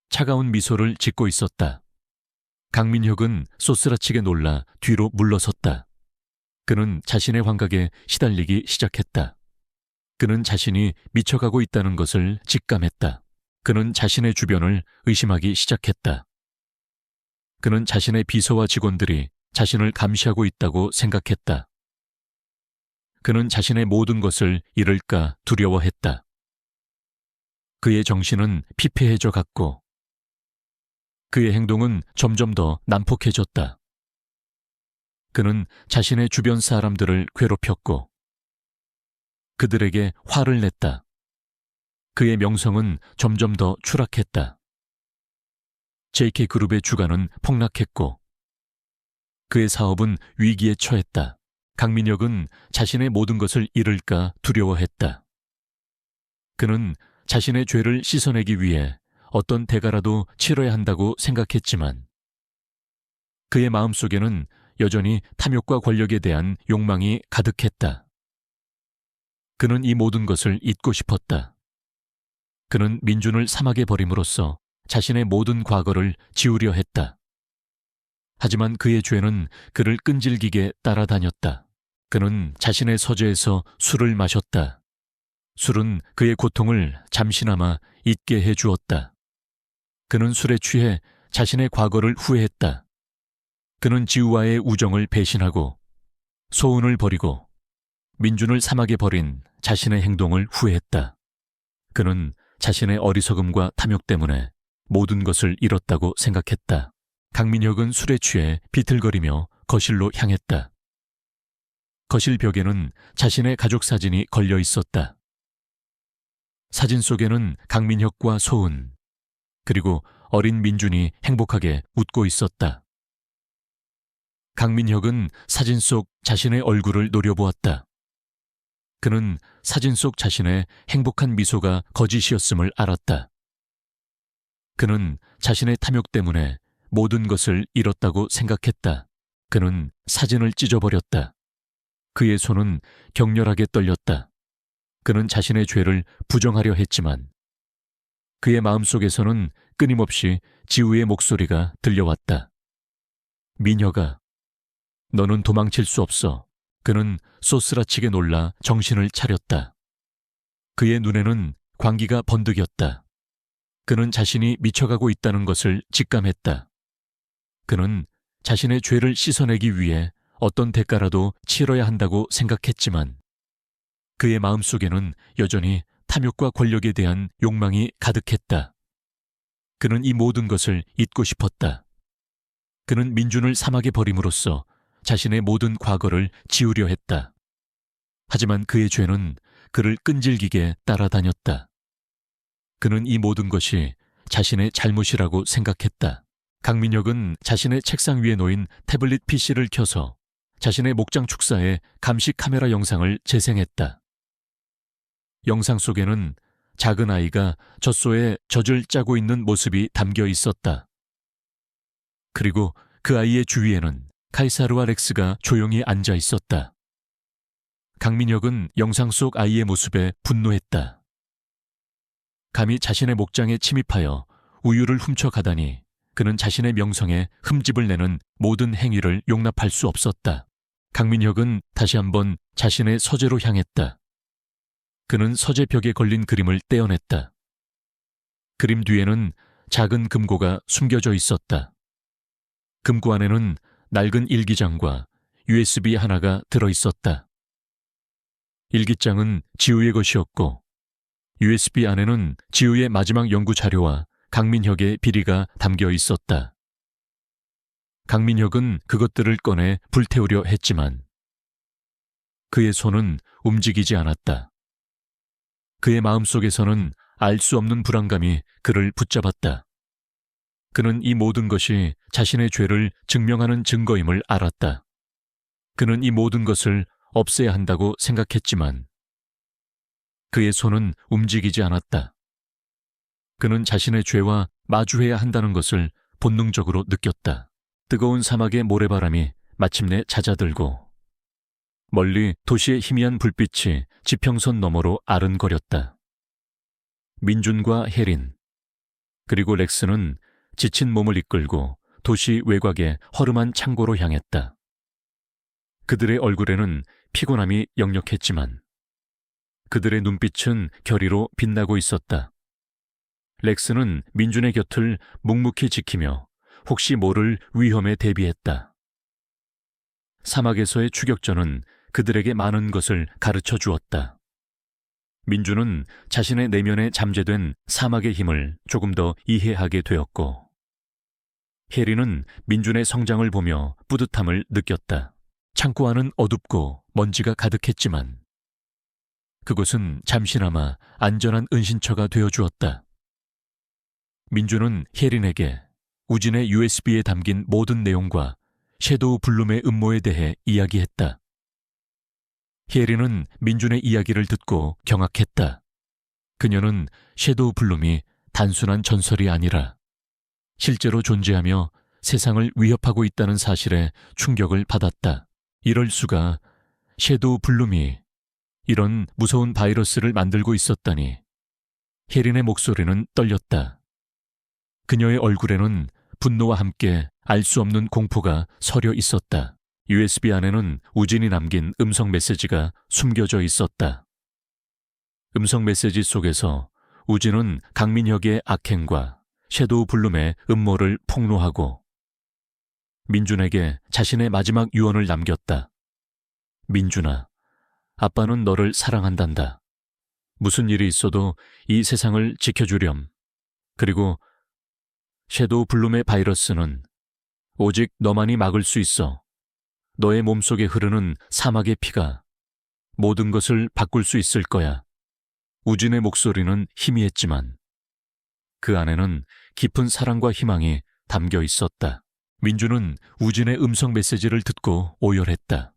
차가운 미소를 짓고 있었다. 강민혁은 쏘스라치게 놀라 뒤로 물러섰다. 그는 자신의 환각에 시달리기 시작했다. 그는 자신이 미쳐가고 있다는 것을 직감했다. 그는 자신의 주변을 의심하기 시작했다. 그는 자신의 비서와 직원들이 자신을 감시하고 있다고 생각했다. 그는 자신의 모든 것을 잃을까 두려워했다. 그의 정신은 피폐해져 갔고 그의 행동은 점점 더 난폭해졌다. 그는 자신의 주변 사람들을 괴롭혔고 그들에게 화를 냈다. 그의 명성은 점점 더 추락했다. JK그룹의 주가는 폭락했고 그의 사업은 위기에 처했다. 강민혁은 자신의 모든 것을 잃을까 두려워했다. 그는 자신의 죄를 씻어내기 위해 어떤 대가라도 치러야 한다고 생각했지만 그의 마음속에는 여전히 탐욕과 권력에 대한 욕망이 가득했다. 그는 이 모든 것을 잊고 싶었다. 그는 민준을 사막에 버림으로써 자신의 모든 과거를 지우려 했다. 하지만 그의 죄는 그를 끈질기게 따라다녔다. 그는 자신의 서재에서 술을 마셨다. 술은 그의 고통을 잠시나마 잊게 해주었다. 그는 술에 취해 자신의 과거를 후회했다. 그는 지우와의 우정을 배신하고 소은을 버리고 민준을 사막에 버린 자신의 행동을 후회했다. 그는 자신의 어리석음과 탐욕 때문에 모든 것을 잃었다고 생각했다. 강민혁은 술에 취해 비틀거리며 거실로 향했다. 거실 벽에는 자신의 가족 사진이 걸려 있었다. 사진 속에는 강민혁과 소은, 그리고 어린 민준이 행복하게 웃고 있었다. 강민혁은 사진 속 자신의 얼굴을 노려보았다. 그는 사진 속 자신의 행복한 미소가 거짓이었음을 알았다. 그는 자신의 탐욕 때문에 모든 것을 잃었다고 생각했다. 그는 사진을 찢어버렸다. 그의 손은 격렬하게 떨렸다. 그는 자신의 죄를 부정하려 했지만 그의 마음속에서는 끊임없이 지우의 목소리가 들려왔다. 민혁아, 너는 도망칠 수 없어. 그는 쏘스라치게 놀라 정신을 차렸다. 그의 눈에는 광기가 번득였다. 그는 자신이 미쳐가고 있다는 것을 직감했다. 그는 자신의 죄를 씻어내기 위해 어떤 대가라도 치러야 한다고 생각했지만 그의 마음속에는 여전히 탐욕과 권력에 대한 욕망이 가득했다. 그는 이 모든 것을 잊고 싶었다. 그는 민준을 사막에 버림으로써 자신의 모든 과거를 지우려 했다. 하지만 그의 죄는 그를 끈질기게 따라다녔다. 그는 이 모든 것이 자신의 잘못이라고 생각했다. 강민혁은 자신의 책상 위에 놓인 태블릿 PC를 켜서 자신의 목장 축사의 감시 카메라 영상을 재생했다. 영상 속에는 작은 아이가 젖소에 젖을 짜고 있는 모습이 담겨 있었다. 그리고 그 아이의 주위에는 카이사르와 렉스가 조용히 앉아 있었다. 강민혁은 영상 속 아이의 모습에 분노했다. 감히 자신의 목장에 침입하여 우유를 훔쳐가다니 그는 자신의 명성에 흠집을 내는 모든 행위를 용납할 수 없었다. 강민혁은 다시 한번 자신의 서재로 향했다. 그는 서재벽에 걸린 그림을 떼어냈다. 그림 뒤에는 작은 금고가 숨겨져 있었다. 금고 안에는 낡은 일기장과 USB 하나가 들어있었다. 일기장은 지우의 것이었고 USB 안에는 지우의 마지막 연구 자료와 강민혁의 비리가 담겨 있었다. 강민혁은 그것들을 꺼내 불태우려 했지만 그의 손은 움직이지 않았다. 그의 마음속에서는 알 수 없는 불안감이 그를 붙잡았다. 그는 이 모든 것이 자신의 죄를 증명하는 증거임을 알았다. 그는 이 모든 것을 없애야 한다고 생각했지만 그의 손은 움직이지 않았다. 그는 자신의 죄와 마주해야 한다는 것을 본능적으로 느꼈다. 뜨거운 사막의 모래바람이 마침내 잦아들고 멀리 도시의 희미한 불빛이 지평선 너머로 아른거렸다. 민준과 혜린, 그리고 렉스는 지친 몸을 이끌고 도시 외곽의 허름한 창고로 향했다. 그들의 얼굴에는 피곤함이 역력했지만 그들의 눈빛은 결의로 빛나고 있었다. 렉스는 민준의 곁을 묵묵히 지키며 혹시 모를 위험에 대비했다. 사막에서의 추격전은 그들에게 많은 것을 가르쳐 주었다. 민준은 자신의 내면에 잠재된 사막의 힘을 조금 더 이해하게 되었고 혜린은 민준의 성장을 보며 뿌듯함을 느꼈다. 창고 안은 어둡고 먼지가 가득했지만 그곳은 잠시나마 안전한 은신처가 되어주었다. 민준은 혜린에게 우진의 USB에 담긴 모든 내용과 섀도우 블룸의 음모에 대해 이야기했다. 혜린은 민준의 이야기를 듣고 경악했다. 그녀는 섀도우 블룸이 단순한 전설이 아니라 실제로 존재하며 세상을 위협하고 있다는 사실에 충격을 받았다. 이럴 수가, 섀도우 블룸이 이런 무서운 바이러스를 만들고 있었다니. 혜린의 목소리는 떨렸다. 그녀의 얼굴에는 분노와 함께 알 수 없는 공포가 서려 있었다. USB 안에는 우진이 남긴 음성 메시지가 숨겨져 있었다. 음성 메시지 속에서 우진은 강민혁의 악행과 섀도우 블룸의 음모를 폭로하고 민준에게 자신의 마지막 유언을 남겼다. 민준아, 아빠는 너를 사랑한단다. 무슨 일이 있어도 이 세상을 지켜주렴. 그리고 섀도우 블룸의 바이러스는 오직 너만이 막을 수 있어. 너의 몸속에 흐르는 사막의 피가 모든 것을 바꿀 수 있을 거야. 우진의 목소리는 희미했지만 그 안에는 깊은 사랑과 희망이 담겨 있었다. 민준은 우진의 음성 메시지를 듣고 오열했다.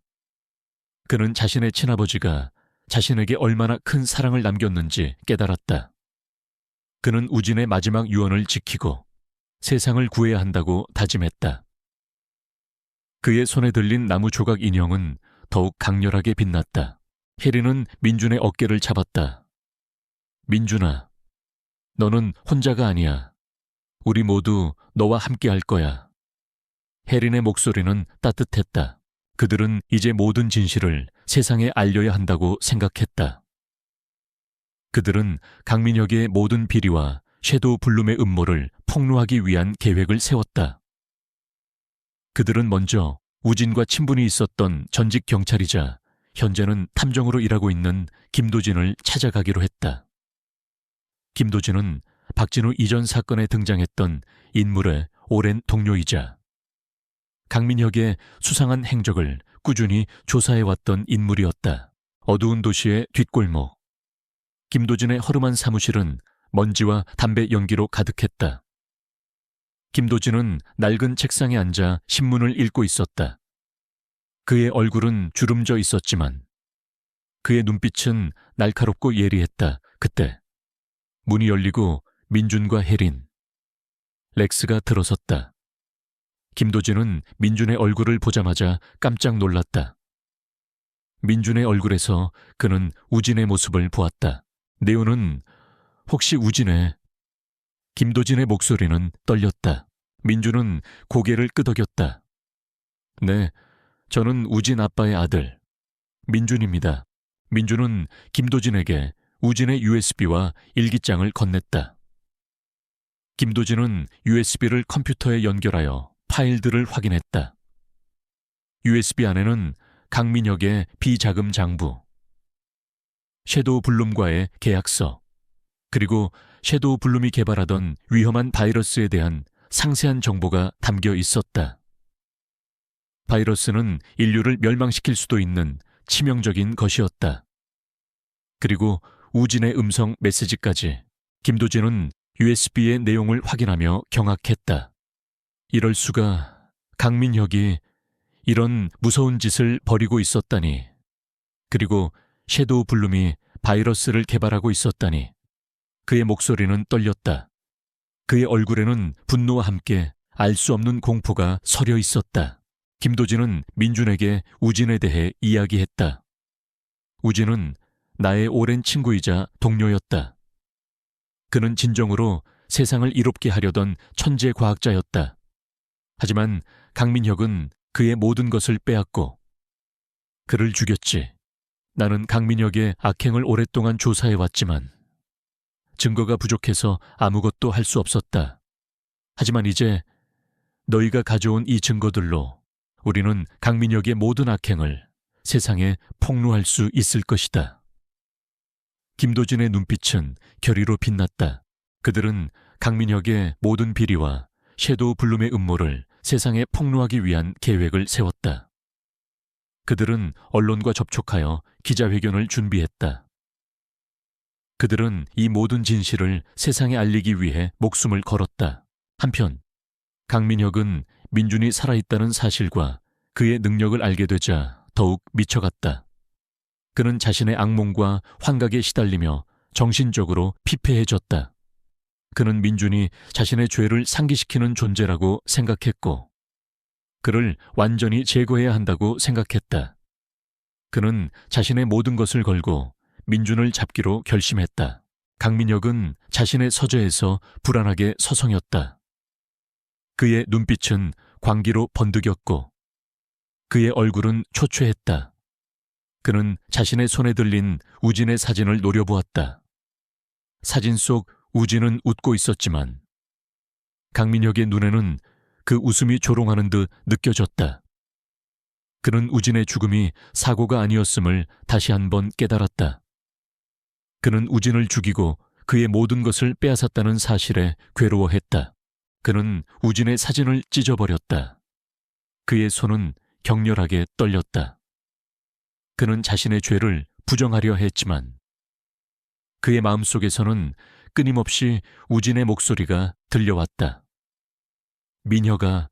그는 자신의 친아버지가 자신에게 얼마나 큰 사랑을 남겼는지 깨달았다. 그는 우진의 마지막 유언을 지키고 세상을 구해야 한다고 다짐했다. 그의 손에 들린 나무 조각 인형은 더욱 강렬하게 빛났다. 혜린은 민준의 어깨를 잡았다. 민준아, 너는 혼자가 아니야. 우리 모두 너와 함께 할 거야. 혜린의 목소리는 따뜻했다. 그들은 이제 모든 진실을 세상에 알려야 한다고 생각했다. 그들은 강민혁의 모든 비리와 섀도우 블룸의 음모를 폭로하기 위한 계획을 세웠다. 그들은 먼저 우진과 친분이 있었던 전직 경찰이자 현재는 탐정으로 일하고 있는 김도진을 찾아가기로 했다. 김도진은 박진우 이전 사건에 등장했던 인물의 오랜 동료이자 강민혁의 수상한 행적을 꾸준히 조사해왔던 인물이었다. 어두운 도시의 뒷골목. 김도진의 허름한 사무실은 먼지와 담배 연기로 가득했다. 김도진은 낡은 책상에 앉아 신문을 읽고 있었다. 그의 얼굴은 주름져 있었지만 그의 눈빛은 날카롭고 예리했다. 그때 문이 열리고 민준과 혜린, 렉스가 들어섰다. 김도진은 민준의 얼굴을 보자마자 깜짝 놀랐다. 민준의 얼굴에서 그는 우진의 모습을 보았다. 네오는 혹시 우진의... 김도진의 목소리는 떨렸다. 민준은 고개를 끄덕였다. 네, 저는 우진 아빠의 아들, 민준입니다. 민준은 김도진에게 우진의 USB와 일기장을 건넸다. 김도진은 USB를 컴퓨터에 연결하여 파일들을 확인했다. USB 안에는 강민혁의 비자금 장부, 섀도우 블룸과의 계약서, 그리고 섀도우 블룸이 개발하던 위험한 바이러스에 대한 상세한 정보가 담겨 있었다. 바이러스는 인류를 멸망시킬 수도 있는 치명적인 것이었다. 그리고 우진의 음성 메시지까지. 김도진은 USB의 내용을 확인하며 경악했다. 이럴 수가, 강민혁이 이런 무서운 짓을 벌이고 있었다니. 그리고 섀도우 블룸이 바이러스를 개발하고 있었다니. 그의 목소리는 떨렸다. 그의 얼굴에는 분노와 함께 알 수 없는 공포가 서려 있었다. 김도진은 민준에게 우진에 대해 이야기했다. 우진은 나의 오랜 친구이자 동료였다. 그는 진정으로 세상을 이롭게 하려던 천재 과학자였다. 하지만 강민혁은 그의 모든 것을 빼앗고 그를 죽였지. 나는 강민혁의 악행을 오랫동안 조사해왔지만 증거가 부족해서 아무것도 할 수 없었다. 하지만 이제 너희가 가져온 이 증거들로 우리는 강민혁의 모든 악행을 세상에 폭로할 수 있을 것이다. 김도진의 눈빛은 결의로 빛났다. 그들은 강민혁의 모든 비리와 섀도우 블룸의 음모를 세상에 폭로하기 위한 계획을 세웠다. 그들은 언론과 접촉하여 기자회견을 준비했다. 그들은 이 모든 진실을 세상에 알리기 위해 목숨을 걸었다. 한편 강민혁은 민준이 살아있다는 사실과 그의 능력을 알게 되자 더욱 미쳐갔다. 그는 자신의 악몽과 환각에 시달리며 정신적으로 피폐해졌다. 그는 민준이 자신의 죄를 상기시키는 존재라고 생각했고 그를 완전히 제거해야 한다고 생각했다. 그는 자신의 모든 것을 걸고 민준을 잡기로 결심했다. 강민혁은 자신의 서재에서 불안하게 서성였다. 그의 눈빛은 광기로 번득였고 그의 얼굴은 초췌했다. 그는 자신의 손에 들린 우진의 사진을 노려보았다. 사진 속 우진은 웃고 있었지만 강민혁의 눈에는 그 웃음이 조롱하는 듯 느껴졌다. 그는 우진의 죽음이 사고가 아니었음을 다시 한번 깨달았다. 그는 우진을 죽이고 그의 모든 것을 빼앗았다는 사실에 괴로워했다. 그는 우진의 사진을 찢어버렸다. 그의 손은 격렬하게 떨렸다. 그는 자신의 죄를 부정하려 했지만 그의 마음속에서는 끊임없이 우진의 목소리가 들려왔다. 민혁아,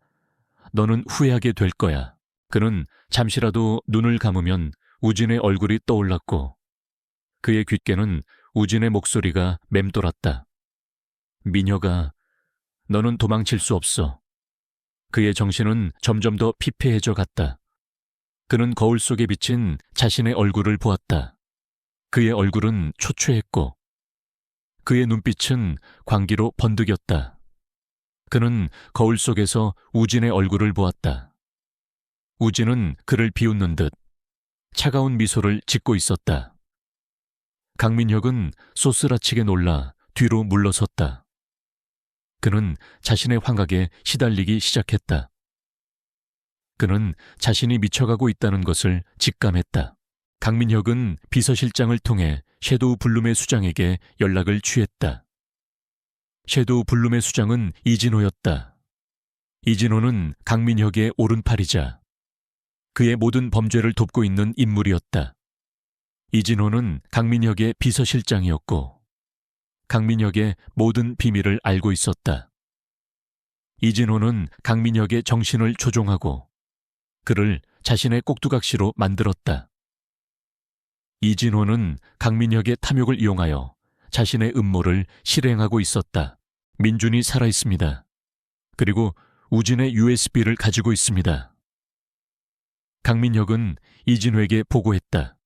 너는 후회하게 될 거야. 그는 잠시라도 눈을 감으면 우진의 얼굴이 떠올랐고 그의 귓가는 우진의 목소리가 맴돌았다. 민혁아, 너는 도망칠 수 없어. 그의 정신은 점점 더 피폐해져 갔다. 그는 거울 속에 비친 자신의 얼굴을 보았다. 그의 얼굴은 초췌했고 그의 눈빛은 광기로 번득였다. 그는 거울 속에서 우진의 얼굴을 보았다. 우진은 그를 비웃는 듯 차가운 미소를 짓고 있었다. 강민혁은 쏘스라치게 놀라 뒤로 물러섰다. 그는 자신의 환각에 시달리기 시작했다. 그는 자신이 미쳐가고 있다는 것을 직감했다. 강민혁은 비서실장을 통해 섀도우 블룸의 수장에게 연락을 취했다. 섀도우 블룸의 수장은 이진호였다. 이진호는 강민혁의 오른팔이자 그의 모든 범죄를 돕고 있는 인물이었다. 이진호는 강민혁의 비서실장이었고 강민혁의 모든 비밀을 알고 있었다. 이진호는 강민혁의 정신을 조종하고 그를 자신의 꼭두각시로 만들었다. 이진호는 강민혁의 탐욕을 이용하여 자신의 음모를 실행하고 있었다. 민준이 살아있습니다. 그리고 우진의 USB를 가지고 있습니다. 강민혁은 이진호에게 보고했다.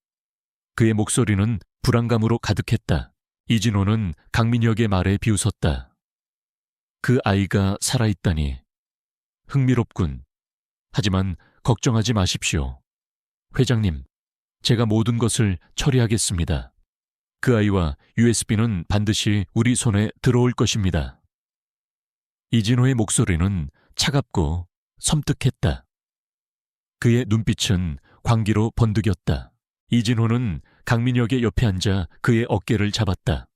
그의 목소리는 불안감으로 가득했다. 이진호는 강민혁의 말에 비웃었다. 그 아이가 살아있다니. 흥미롭군. 하지만 걱정하지 마십시오. 회장님, 제가 모든 것을 처리하겠습니다. 그 아이와 USB는 반드시 우리 손에 들어올 것입니다. 이진호의 목소리는 차갑고 섬뜩했다. 그의 눈빛은 광기로 번득였다. 이진호는 강민혁의 옆에 앉아 그의 어깨를 잡았다.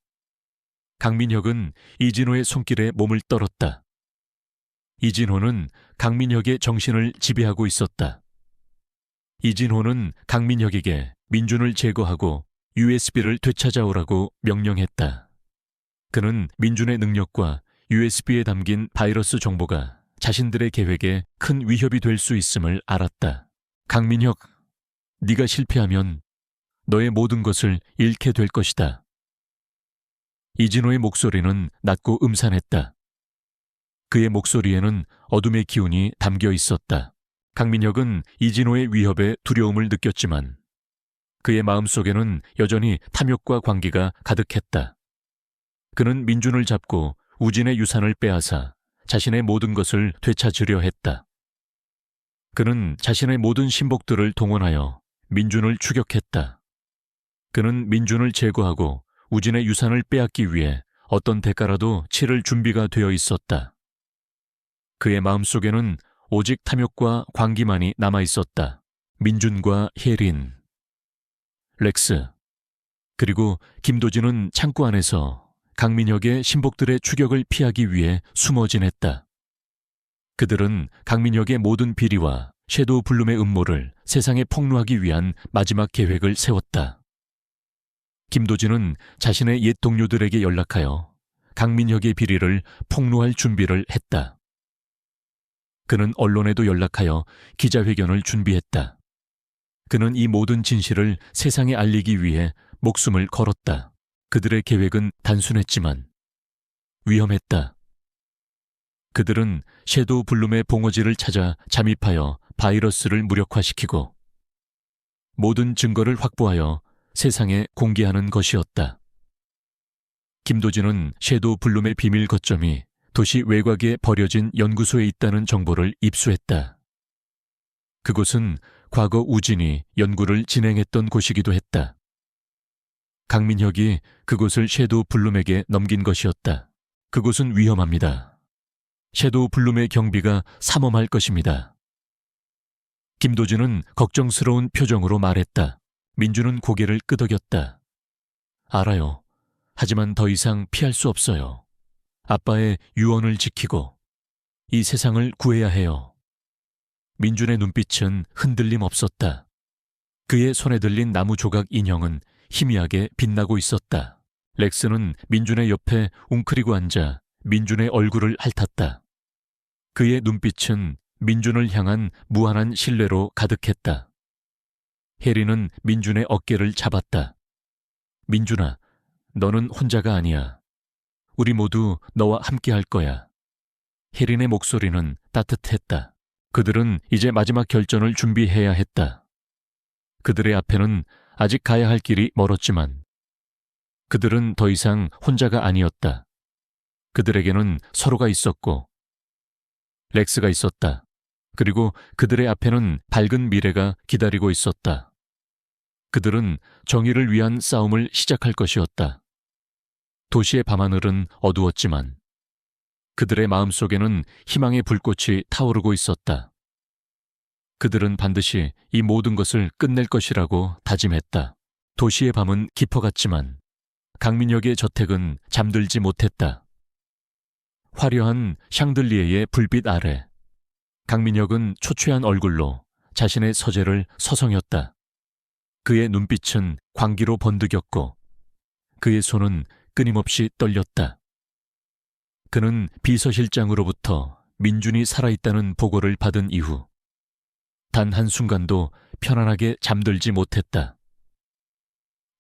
강민혁은 이진호의 손길에 몸을 떨었다. 이진호는 강민혁의 정신을 지배하고 있었다. 이진호는 강민혁에게 민준을 제거하고 USB를 되찾아오라고 명령했다. 그는 민준의 능력과 USB에 담긴 바이러스 정보가 자신들의 계획에 큰 위협이 될 수 있음을 알았다. 강민혁, 네가 실패하면 너의 모든 것을 잃게 될 것이다. 이진호의 목소리는 낮고 음산했다. 그의 목소리에는 어둠의 기운이 담겨 있었다. 강민혁은 이진호의 위협에 두려움을 느꼈지만 그의 마음속에는 여전히 탐욕과 광기가 가득했다. 그는 민준을 잡고 우진의 유산을 빼앗아 자신의 모든 것을 되찾으려 했다. 그는 자신의 모든 신복들을 동원하여 민준을 추격했다. 그는 민준을 제거하고 우진의 유산을 빼앗기 위해 어떤 대가라도 치를 준비가 되어 있었다. 그의 마음속에는 오직 탐욕과 광기만이 남아 있었다. 민준과 혜린, 렉스, 그리고 김도진은 창고 안에서 강민혁의 신복들의 추격을 피하기 위해 숨어 지냈다. 그들은 강민혁의 모든 비리와 섀도우 블룸의 음모를 세상에 폭로하기 위한 마지막 계획을 세웠다. 김도진은 자신의 옛 동료들에게 연락하여 강민혁의 비리를 폭로할 준비를 했다. 그는 언론에도 연락하여 기자회견을 준비했다. 그는 이 모든 진실을 세상에 알리기 위해 목숨을 걸었다. 그들의 계획은 단순했지만 위험했다. 그들은 섀도우 블룸의 봉어지를 찾아 잠입하여 바이러스를 무력화시키고 모든 증거를 확보하여 세상에 공개하는 것이었다. 김도진은 섀도우 블룸의 비밀 거점이 도시 외곽에 버려진 연구소에 있다는 정보를 입수했다. 그곳은 과거 우진이 연구를 진행했던 곳이기도 했다. 강민혁이 그곳을 섀도우 블룸에게 넘긴 것이었다. 그곳은 위험합니다. 섀도우 블룸의 경비가 삼엄할 것입니다. 김도진은 걱정스러운 표정으로 말했다. 민준은 고개를 끄덕였다. 알아요. 하지만 더 이상 피할 수 없어요. 아빠의 유언을 지키고 이 세상을 구해야 해요. 민준의 눈빛은 흔들림 없었다. 그의 손에 들린 나무 조각 인형은 희미하게 빛나고 있었다. 렉스는 민준의 옆에 웅크리고 앉아 민준의 얼굴을 핥았다. 그의 눈빛은 민준을 향한 무한한 신뢰로 가득했다. 혜리는 민준의 어깨를 잡았다. 민준아, 너는 혼자가 아니야. 우리 모두 너와 함께 할 거야. 혜린의 목소리는 따뜻했다. 그들은 이제 마지막 결전을 준비해야 했다. 그들의 앞에는 아직 가야 할 길이 멀었지만 그들은 더 이상 혼자가 아니었다. 그들에게는 서로가 있었고 렉스가 있었다. 그리고 그들의 앞에는 밝은 미래가 기다리고 있었다. 그들은 정의를 위한 싸움을 시작할 것이었다. 도시의 밤하늘은 어두웠지만 그들의 마음속에는 희망의 불꽃이 타오르고 있었다. 그들은 반드시 이 모든 것을 끝낼 것이라고 다짐했다. 도시의 밤은 깊어갔지만 강민혁의 저택은 잠들지 못했다. 화려한 샹들리에의 불빛 아래 강민혁은 초췌한 얼굴로 자신의 서재를 서성였다. 그의 눈빛은 광기로 번득였고 그의 손은 끊임없이 떨렸다. 그는 비서실장으로부터 민준이 살아있다는 보고를 받은 이후 단 한순간도 편안하게 잠들지 못했다.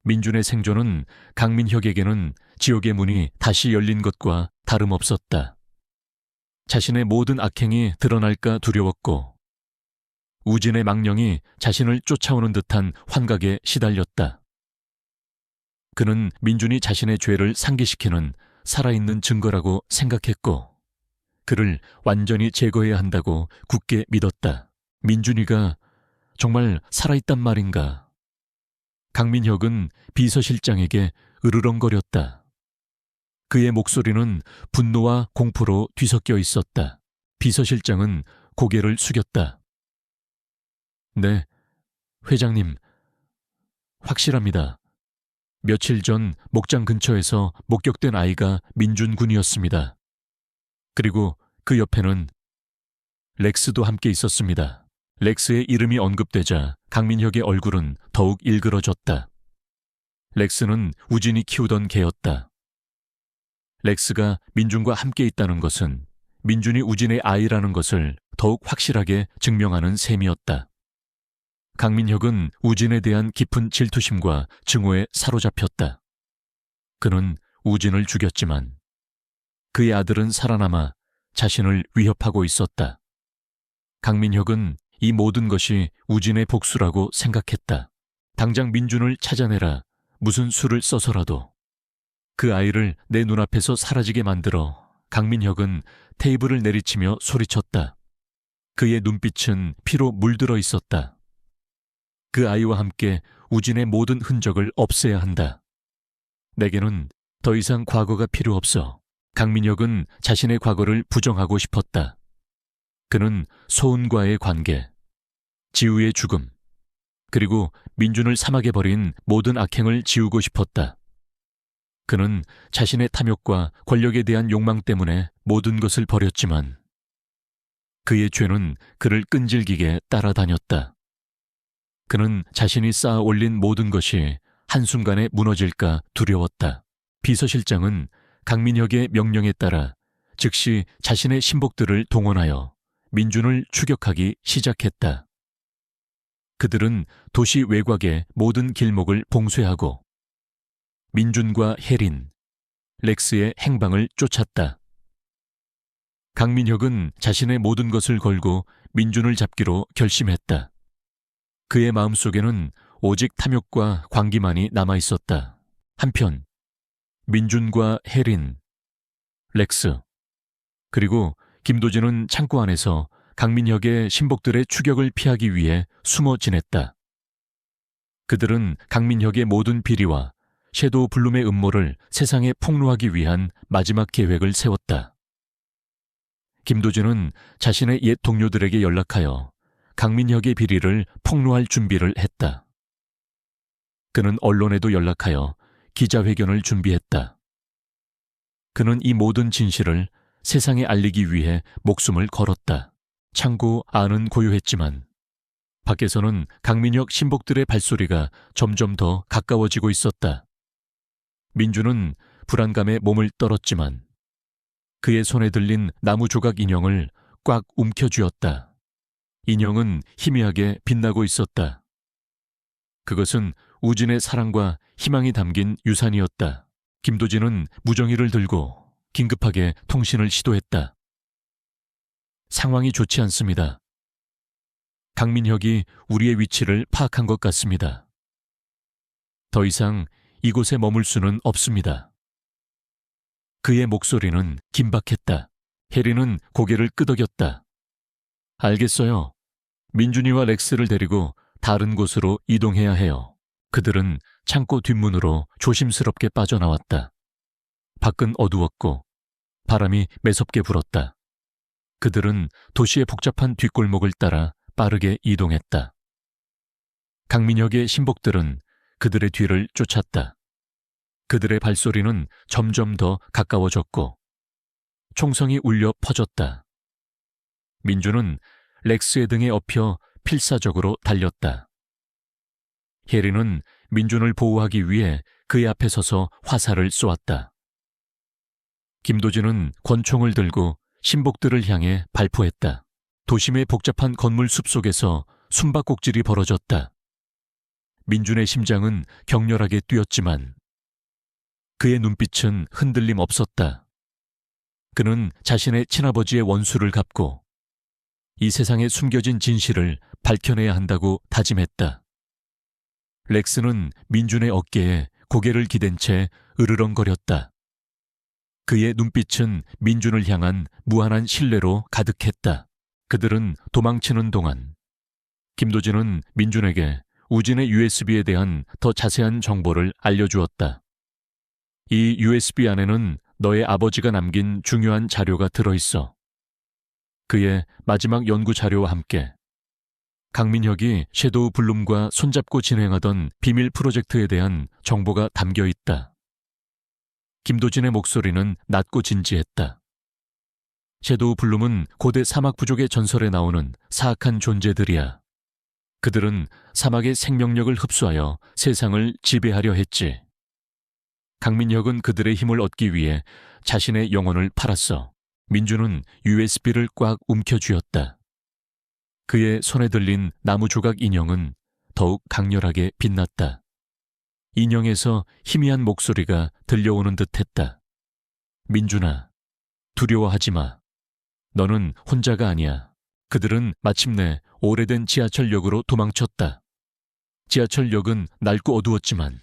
민준의 생존은 강민혁에게는 지옥의 문이 다시 열린 것과 다름없었다. 자신의 모든 악행이 드러날까 두려웠고 우진의 망령이 자신을 쫓아오는 듯한 환각에 시달렸다. 그는 민준이 자신의 죄를 상기시키는 살아있는 증거라고 생각했고 그를 완전히 제거해야 한다고 굳게 믿었다. 민준이가 정말 살아있단 말인가? 강민혁은 비서실장에게 으르렁거렸다. 그의 목소리는 분노와 공포로 뒤섞여 있었다. 비서실장은 고개를 숙였다. 네, 회장님, 확실합니다. 며칠 전 목장 근처에서 목격된 아이가 민준 군이었습니다. 그리고 그 옆에는 렉스도 함께 있었습니다. 렉스의 이름이 언급되자 강민혁의 얼굴은 더욱 일그러졌다. 렉스는 우진이 키우던 개였다. 렉스가 민준과 함께 있다는 것은 민준이 우진의 아이라는 것을 더욱 확실하게 증명하는 셈이었다. 강민혁은 우진에 대한 깊은 질투심과 증오에 사로잡혔다. 그는 우진을 죽였지만 그의 아들은 살아남아 자신을 위협하고 있었다. 강민혁은 이 모든 것이 우진의 복수라고 생각했다. 당장 민준을 찾아내라. 무슨 수를 써서라도. 그 아이를 내 눈앞에서 사라지게 만들어 강민혁은 테이블을 내리치며 소리쳤다. 그의 눈빛은 피로 물들어 있었다. 그 아이와 함께 우진의 모든 흔적을 없애야 한다. 내게는 더 이상 과거가 필요 없어. 강민혁은 자신의 과거를 부정하고 싶었다. 그는 소은과의 관계, 지우의 죽음, 그리고 민준을 사막에 버린 모든 악행을 지우고 싶었다. 그는 자신의 탐욕과 권력에 대한 욕망 때문에 모든 것을 버렸지만 그의 죄는 그를 끈질기게 따라다녔다. 그는 자신이 쌓아 올린 모든 것이 한순간에 무너질까 두려웠다. 비서실장은 강민혁의 명령에 따라 즉시 자신의 신복들을 동원하여 민준을 추격하기 시작했다. 그들은 도시 외곽의 모든 길목을 봉쇄하고 민준과 혜린, 렉스의 행방을 쫓았다. 강민혁은 자신의 모든 것을 걸고 민준을 잡기로 결심했다. 그의 마음속에는 오직 탐욕과 광기만이 남아있었다. 한편 민준과 혜린, 렉스, 그리고 김도진은 창고 안에서 강민혁의 신복들의 추격을 피하기 위해 숨어 지냈다. 그들은 강민혁의 모든 비리와 섀도우 블룸의 음모를 세상에 폭로하기 위한 마지막 계획을 세웠다. 김도진은 자신의 옛 동료들에게 연락하여 강민혁의 비리를 폭로할 준비를 했다. 그는 언론에도 연락하여 기자회견을 준비했다. 그는 이 모든 진실을 세상에 알리기 위해 목숨을 걸었다. 창고 안은 고요했지만 밖에서는 강민혁 신복들의 발소리가 점점 더 가까워지고 있었다. 민준은 불안감에 몸을 떨었지만 그의 손에 들린 나무 조각 인형을 꽉 움켜쥐었다. 인형은 희미하게 빛나고 있었다. 그것은 우진의 사랑과 희망이 담긴 유산이었다. 김도진은 무정이를 들고 긴급하게 통신을 시도했다. 상황이 좋지 않습니다. 강민혁이 우리의 위치를 파악한 것 같습니다. 더 이상 이곳에 머물 수는 없습니다. 그의 목소리는 긴박했다. 혜리는 고개를 끄덕였다. 알겠어요. 민준이와 렉스를 데리고 다른 곳으로 이동해야 해요. 그들은 창고 뒷문으로 조심스럽게 빠져나왔다. 밖은 어두웠고 바람이 매섭게 불었다. 그들은 도시의 복잡한 뒷골목을 따라 빠르게 이동했다. 강민혁의 신복들은 그들의 뒤를 쫓았다. 그들의 발소리는 점점 더 가까워졌고 총성이 울려 퍼졌다. 민준은 렉스의 등에 엎여 필사적으로 달렸다. 혜리는 민준을 보호하기 위해 그의 앞에 서서 화살을 쏘았다. 김도진은 권총을 들고 신복들을 향해 발포했다. 도심의 복잡한 건물 숲속에서 숨바꼭질이 벌어졌다. 민준의 심장은 격렬하게 뛰었지만 그의 눈빛은 흔들림 없었다. 그는 자신의 친아버지의 원수를 갚고 이 세상에 숨겨진 진실을 밝혀내야 한다고 다짐했다. 렉스는 민준의 어깨에 고개를 기댄 채 으르렁거렸다. 그의 눈빛은 민준을 향한 무한한 신뢰로 가득했다. 그들은 도망치는 동안 김도진은 민준에게 우진의 USB에 대한 더 자세한 정보를 알려주었다. 이 USB 안에는 너의 아버지가 남긴 중요한 자료가 들어있어. 그의 마지막 연구 자료와 함께 강민혁이 섀도우 블룸과 손잡고 진행하던 비밀 프로젝트에 대한 정보가 담겨 있다. 김도진의 목소리는 낮고 진지했다. 섀도우 블룸은 고대 사막 부족의 전설에 나오는 사악한 존재들이야. 그들은 사막의 생명력을 흡수하여 세상을 지배하려 했지. 강민혁은 그들의 힘을 얻기 위해 자신의 영혼을 팔았어. 민준은 USB를 꽉 움켜쥐었다. 그의 손에 들린 나무 조각 인형은 더욱 강렬하게 빛났다. 인형에서 희미한 목소리가 들려오는 듯했다. 민준아, 두려워하지 마. 너는 혼자가 아니야. 그들은 마침내 오래된 지하철역으로 도망쳤다. 지하철역은 낡고 어두웠지만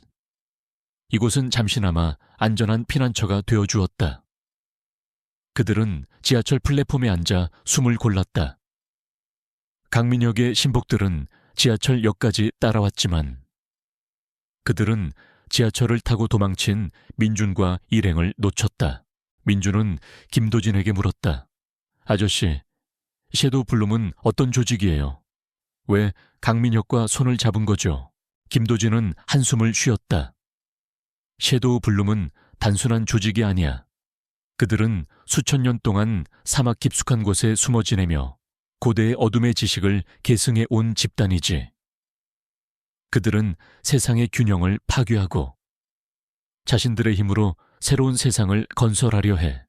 이곳은 잠시나마 안전한 피난처가 되어주었다. 그들은 지하철 플랫폼에 앉아 숨을 골랐다. 강민혁의 신복들은 지하철역까지 따라왔지만 그들은 지하철을 타고 도망친 민준과 일행을 놓쳤다. 민준은 김도진에게 물었다. 아저씨, 섀도우 블룸은 어떤 조직이에요? 왜 강민혁과 손을 잡은 거죠? 김도진은 한숨을 쉬었다. 섀도우 블룸은 단순한 조직이 아니야. 그들은 수천 년 동안 사막 깊숙한 곳에 숨어 지내며 고대의 어둠의 지식을 계승해 온 집단이지. 그들은 세상의 균형을 파괴하고 자신들의 힘으로 새로운 세상을 건설하려 해.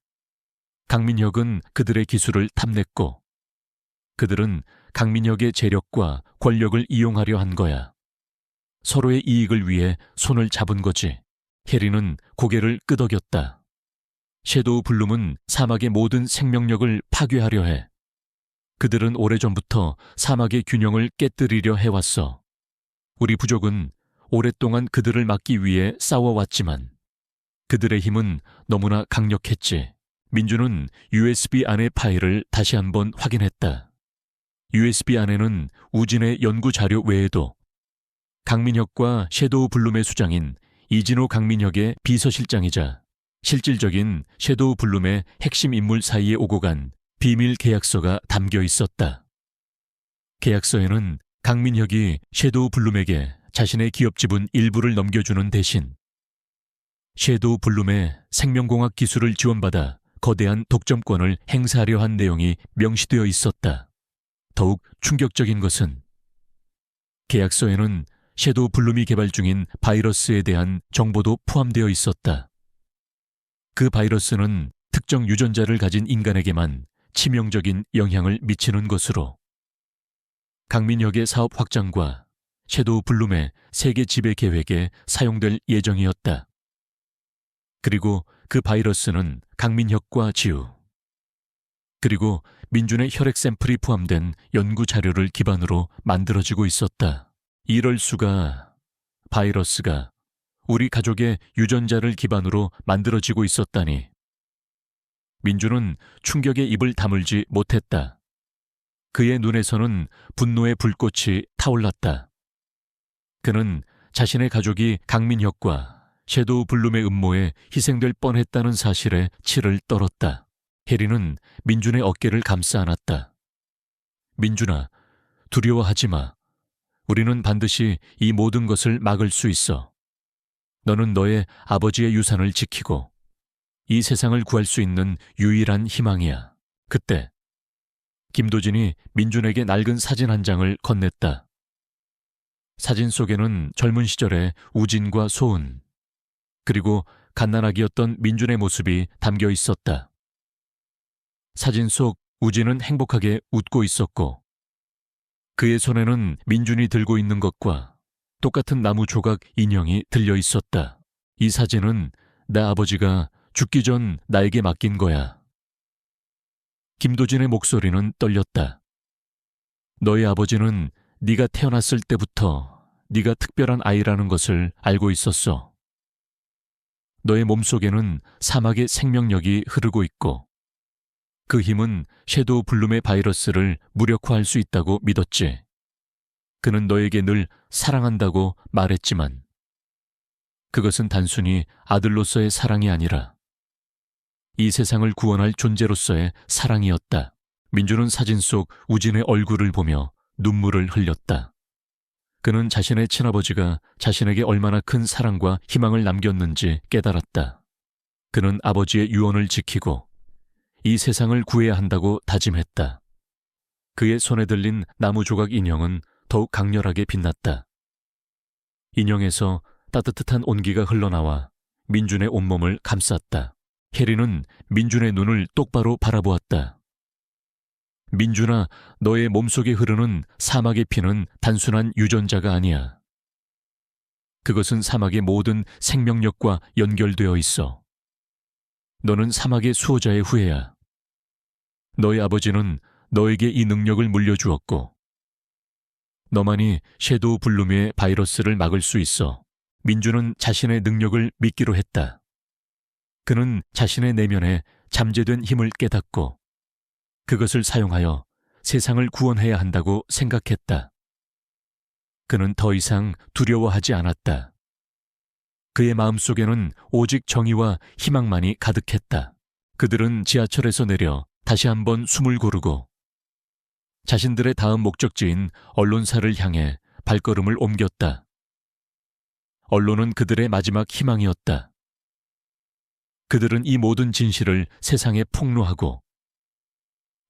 강민혁은 그들의 기술을 탐냈고 그들은 강민혁의 재력과 권력을 이용하려 한 거야. 서로의 이익을 위해 손을 잡은 거지. 해리는 고개를 끄덕였다. 섀도우 블룸은 사막의 모든 생명력을 파괴하려 해. 그들은 오래전부터 사막의 균형을 깨뜨리려 해왔어. 우리 부족은 오랫동안 그들을 막기 위해 싸워왔지만 그들의 힘은 너무나 강력했지. 민주는 USB 안의 파일을 다시 한번 확인했다. USB 안에는 우진의 연구 자료 외에도 강민혁과 섀도우 블룸의 수장인 이진호 강민혁의 비서실장이자 실질적인 섀도우 블룸의 핵심 인물 사이에 오고 간 비밀 계약서가 담겨 있었다. 계약서에는 강민혁이 섀도우 블룸에게 자신의 기업 지분 일부를 넘겨주는 대신 섀도우 블룸의 생명공학 기술을 지원받아 거대한 독점권을 행사하려 한 내용이 명시되어 있었다. 더욱 충격적인 것은 계약서에는 섀도우 블룸이 개발 중인 바이러스에 대한 정보도 포함되어 있었다. 그 바이러스는 특정 유전자를 가진 인간에게만 치명적인 영향을 미치는 것으로 강민혁의 사업 확장과 섀도우 블룸의 세계 지배 계획에 사용될 예정이었다. 그리고 그 바이러스는 강민혁과 지우, 그리고 민준의 혈액 샘플이 포함된 연구 자료를 기반으로 만들어지고 있었다. 이럴 수가. 바이러스가 우리 가족의 유전자를 기반으로 만들어지고 있었다니. 민준은 충격에 입을 다물지 못했다. 그의 눈에서는 분노의 불꽃이 타올랐다. 그는 자신의 가족이 강민혁과 섀도우 블룸의 음모에 희생될 뻔했다는 사실에 치를 떨었다. 해리는 민준의 어깨를 감싸 안았다. 민준아, 두려워하지 마. 우리는 반드시 이 모든 것을 막을 수 있어. 너는 너의 아버지의 유산을 지키고 이 세상을 구할 수 있는 유일한 희망이야. 그때 김도진이 민준에게 낡은 사진 한 장을 건넸다. 사진 속에는 젊은 시절의 우진과 소은, 그리고 갓난아기였던 민준의 모습이 담겨 있었다. 사진 속 우진은 행복하게 웃고 있었고 그의 손에는 민준이 들고 있는 것과 똑같은 나무 조각 인형이 들려 있었다. 이 사진은 내 아버지가 죽기 전 나에게 맡긴 거야. 김도진의 목소리는 떨렸다. 너의 아버지는 네가 태어났을 때부터 네가 특별한 아이라는 것을 알고 있었어. 너의 몸속에는 사막의 생명력이 흐르고 있고 그 힘은 섀도우 블룸의 바이러스를 무력화할 수 있다고 믿었지. 그는 너에게 늘 사랑한다고 말했지만 그것은 단순히 아들로서의 사랑이 아니라 이 세상을 구원할 존재로서의 사랑이었다. 민주는 사진 속 우진의 얼굴을 보며 눈물을 흘렸다. 그는 자신의 친아버지가 자신에게 얼마나 큰 사랑과 희망을 남겼는지 깨달았다. 그는 아버지의 유언을 지키고 이 세상을 구해야 한다고 다짐했다. 그의 손에 들린 나무 조각 인형은 더욱 강렬하게 빛났다. 인형에서 따뜻한 온기가 흘러나와 민준의 온몸을 감쌌다. 해리는 민준의 눈을 똑바로 바라보았다. 민준아, 너의 몸속에 흐르는 사막의 피는 단순한 유전자가 아니야. 그것은 사막의 모든 생명력과 연결되어 있어. 너는 사막의 수호자의 후예야. 너의 아버지는 너에게 이 능력을 물려주었고 너만이 섀도우 블룸의 바이러스를 막을 수 있어. 민준은 자신의 능력을 믿기로 했다. 그는 자신의 내면에 잠재된 힘을 깨닫고 그것을 사용하여 세상을 구원해야 한다고 생각했다. 그는 더 이상 두려워하지 않았다. 그의 마음속에는 오직 정의와 희망만이 가득했다. 그들은 지하철에서 내려 다시 한번 숨을 고르고 자신들의 다음 목적지인 언론사를 향해 발걸음을 옮겼다. 언론은 그들의 마지막 희망이었다. 그들은 이 모든 진실을 세상에 폭로하고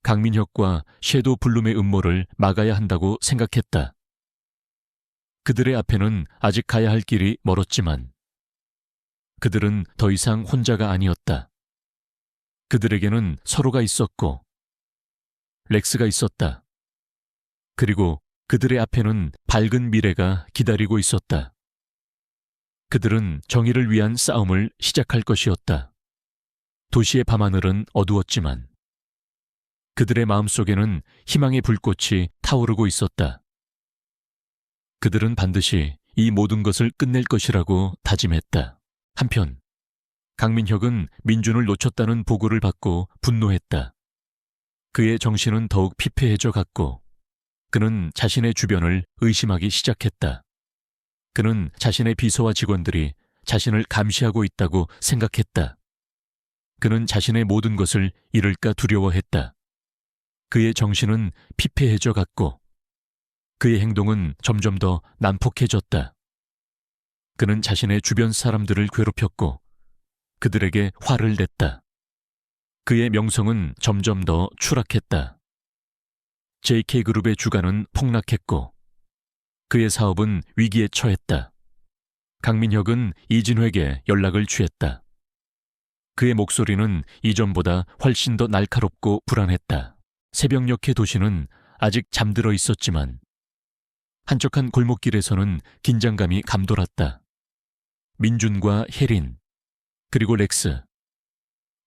강민혁과 섀도우 블룸의 음모를 막아야 한다고 생각했다. 그들의 앞에는 아직 가야 할 길이 멀었지만 그들은 더 이상 혼자가 아니었다. 그들에게는 서로가 있었고 렉스가 있었다. 그리고 그들의 앞에는 밝은 미래가 기다리고 있었다. 그들은 정의를 위한 싸움을 시작할 것이었다. 도시의 밤하늘은 어두웠지만 그들의 마음속에는 희망의 불꽃이 타오르고 있었다. 그들은 반드시 이 모든 것을 끝낼 것이라고 다짐했다. 한편 강민혁은 민준을 놓쳤다는 보고를 받고 분노했다. 그의 정신은 더욱 피폐해져 갔고 그는 자신의 주변을 의심하기 시작했다. 그는 자신의 비서와 직원들이 자신을 감시하고 있다고 생각했다. 그는 자신의 모든 것을 잃을까 두려워했다. 그의 정신은 피폐해져 갔고 그의 행동은 점점 더 난폭해졌다. 그는 자신의 주변 사람들을 괴롭혔고 그들에게 화를 냈다. 그의 명성은 점점 더 추락했다. JK그룹의 주가는 폭락했고 그의 사업은 위기에 처했다. 강민혁은 이진회에게 연락을 취했다. 그의 목소리는 이전보다 훨씬 더 날카롭고 불안했다. 새벽녘의 도시는 아직 잠들어 있었지만 한적한 골목길에서는 긴장감이 감돌았다. 민준과 혜린, 그리고 렉스,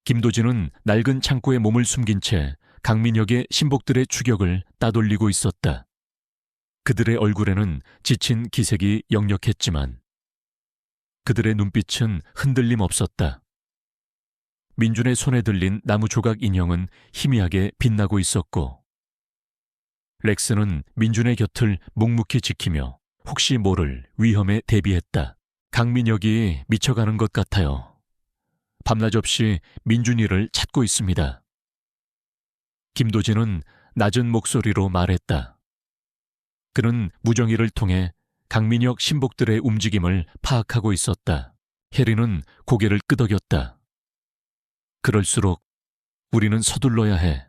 김도진은 낡은 창고에 몸을 숨긴 채 강민혁의 신복들의 추격을 따돌리고 있었다. 그들의 얼굴에는 지친 기색이 역력했지만 그들의 눈빛은 흔들림 없었다. 민준의 손에 들린 나무 조각 인형은 희미하게 빛나고 있었고 렉스는 민준의 곁을 묵묵히 지키며 혹시 모를 위험에 대비했다. 강민혁이 미쳐가는 것 같아요. 밤낮 없이 민준이를 찾고 있습니다. 김도진은 낮은 목소리로 말했다. 그는 무정의를 통해 강민혁 신복들의 움직임을 파악하고 있었다. 혜리는 고개를 끄덕였다. 그럴수록 우리는 서둘러야 해.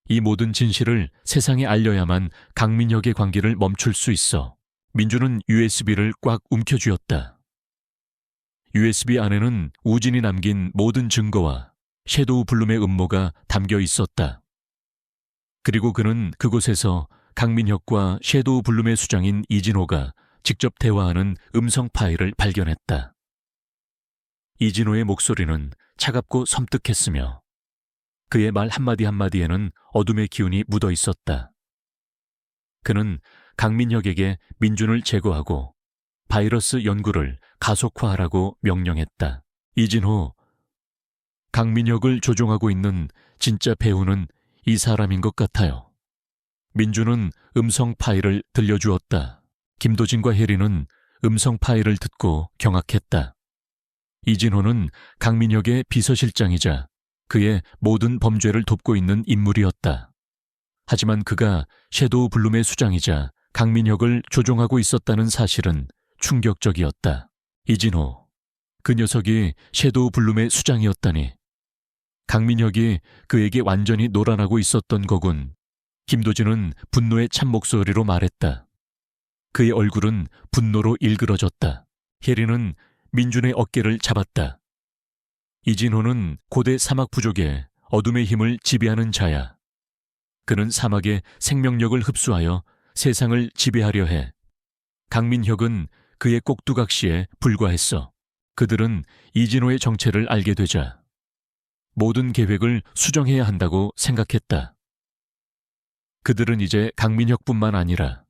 이 모든 진실을 세상에 알려야만 강민혁의 관계를 멈출 수 있어. 민주는 USB를 꽉 움켜쥐었다. USB 안에는 우진이 남긴 모든 증거와 섀도우 블룸의 음모가 담겨 있었다. 그리고 그는 그곳에서 강민혁과 섀도우 블룸의 수장인 이진호가 직접 대화하는 음성 파일을 발견했다. 이진호의 목소리는 차갑고 섬뜩했으며 그의 말 한마디 한마디에는 어둠의 기운이 묻어 있었다. 그는 강민혁에게 민준을 제거하고 바이러스 연구를 가속화하라고 명령했다. 이진호, 강민혁을 조종하고 있는 진짜 배우는 이 사람인 것 같아요. 민준은 음성 파일을 들려주었다. 김도진과 혜리는 음성 파일을 듣고 경악했다. 이진호는 강민혁의 비서실장이자 그의 모든 범죄를 돕고 있는 인물이었다. 하지만 그가 섀도우 블룸의 수장이자 강민혁을 조종하고 있었다는 사실은 충격적이었다. 이진호, 그 녀석이 섀도우 블룸의 수장이었다니. 강민혁이 그에게 완전히 노란하고 있었던 거군. 김도진은 분노의 찬 목소리로 말했다. 그의 얼굴은 분노로 일그러졌다. 혜리는 민준의 어깨를 잡았다. 이진호는 고대 사막 부족의 어둠의 힘을 지배하는 자야. 그는 사막의 생명력을 흡수하여 세상을 지배하려 해. 강민혁은 그의 꼭두각시에 불과했어. 그들은 이진호의 정체를 알게 되자 모든 계획을 수정해야 한다고 생각했다. 그들은 이제 강민혁뿐만 아니라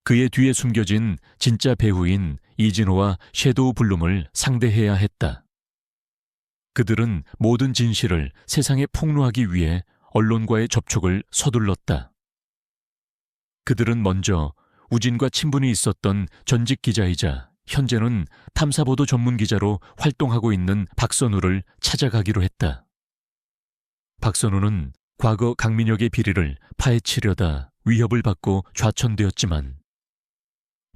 그의 뒤에 숨겨진 진짜 배우인 이진호와 섀도우 블룸을 상대해야 했다. 그들은 모든 진실을 세상에 폭로하기 위해 언론과의 접촉을 서둘렀다. 그들은 먼저 우진과 친분이 있었던 전직 기자이자 현재는 탐사보도 전문 기자로 활동하고 있는 박선우를 찾아가기로 했다. 박선우는 과거 강민혁의 비리를 파헤치려다 위협을 받고 좌천되었지만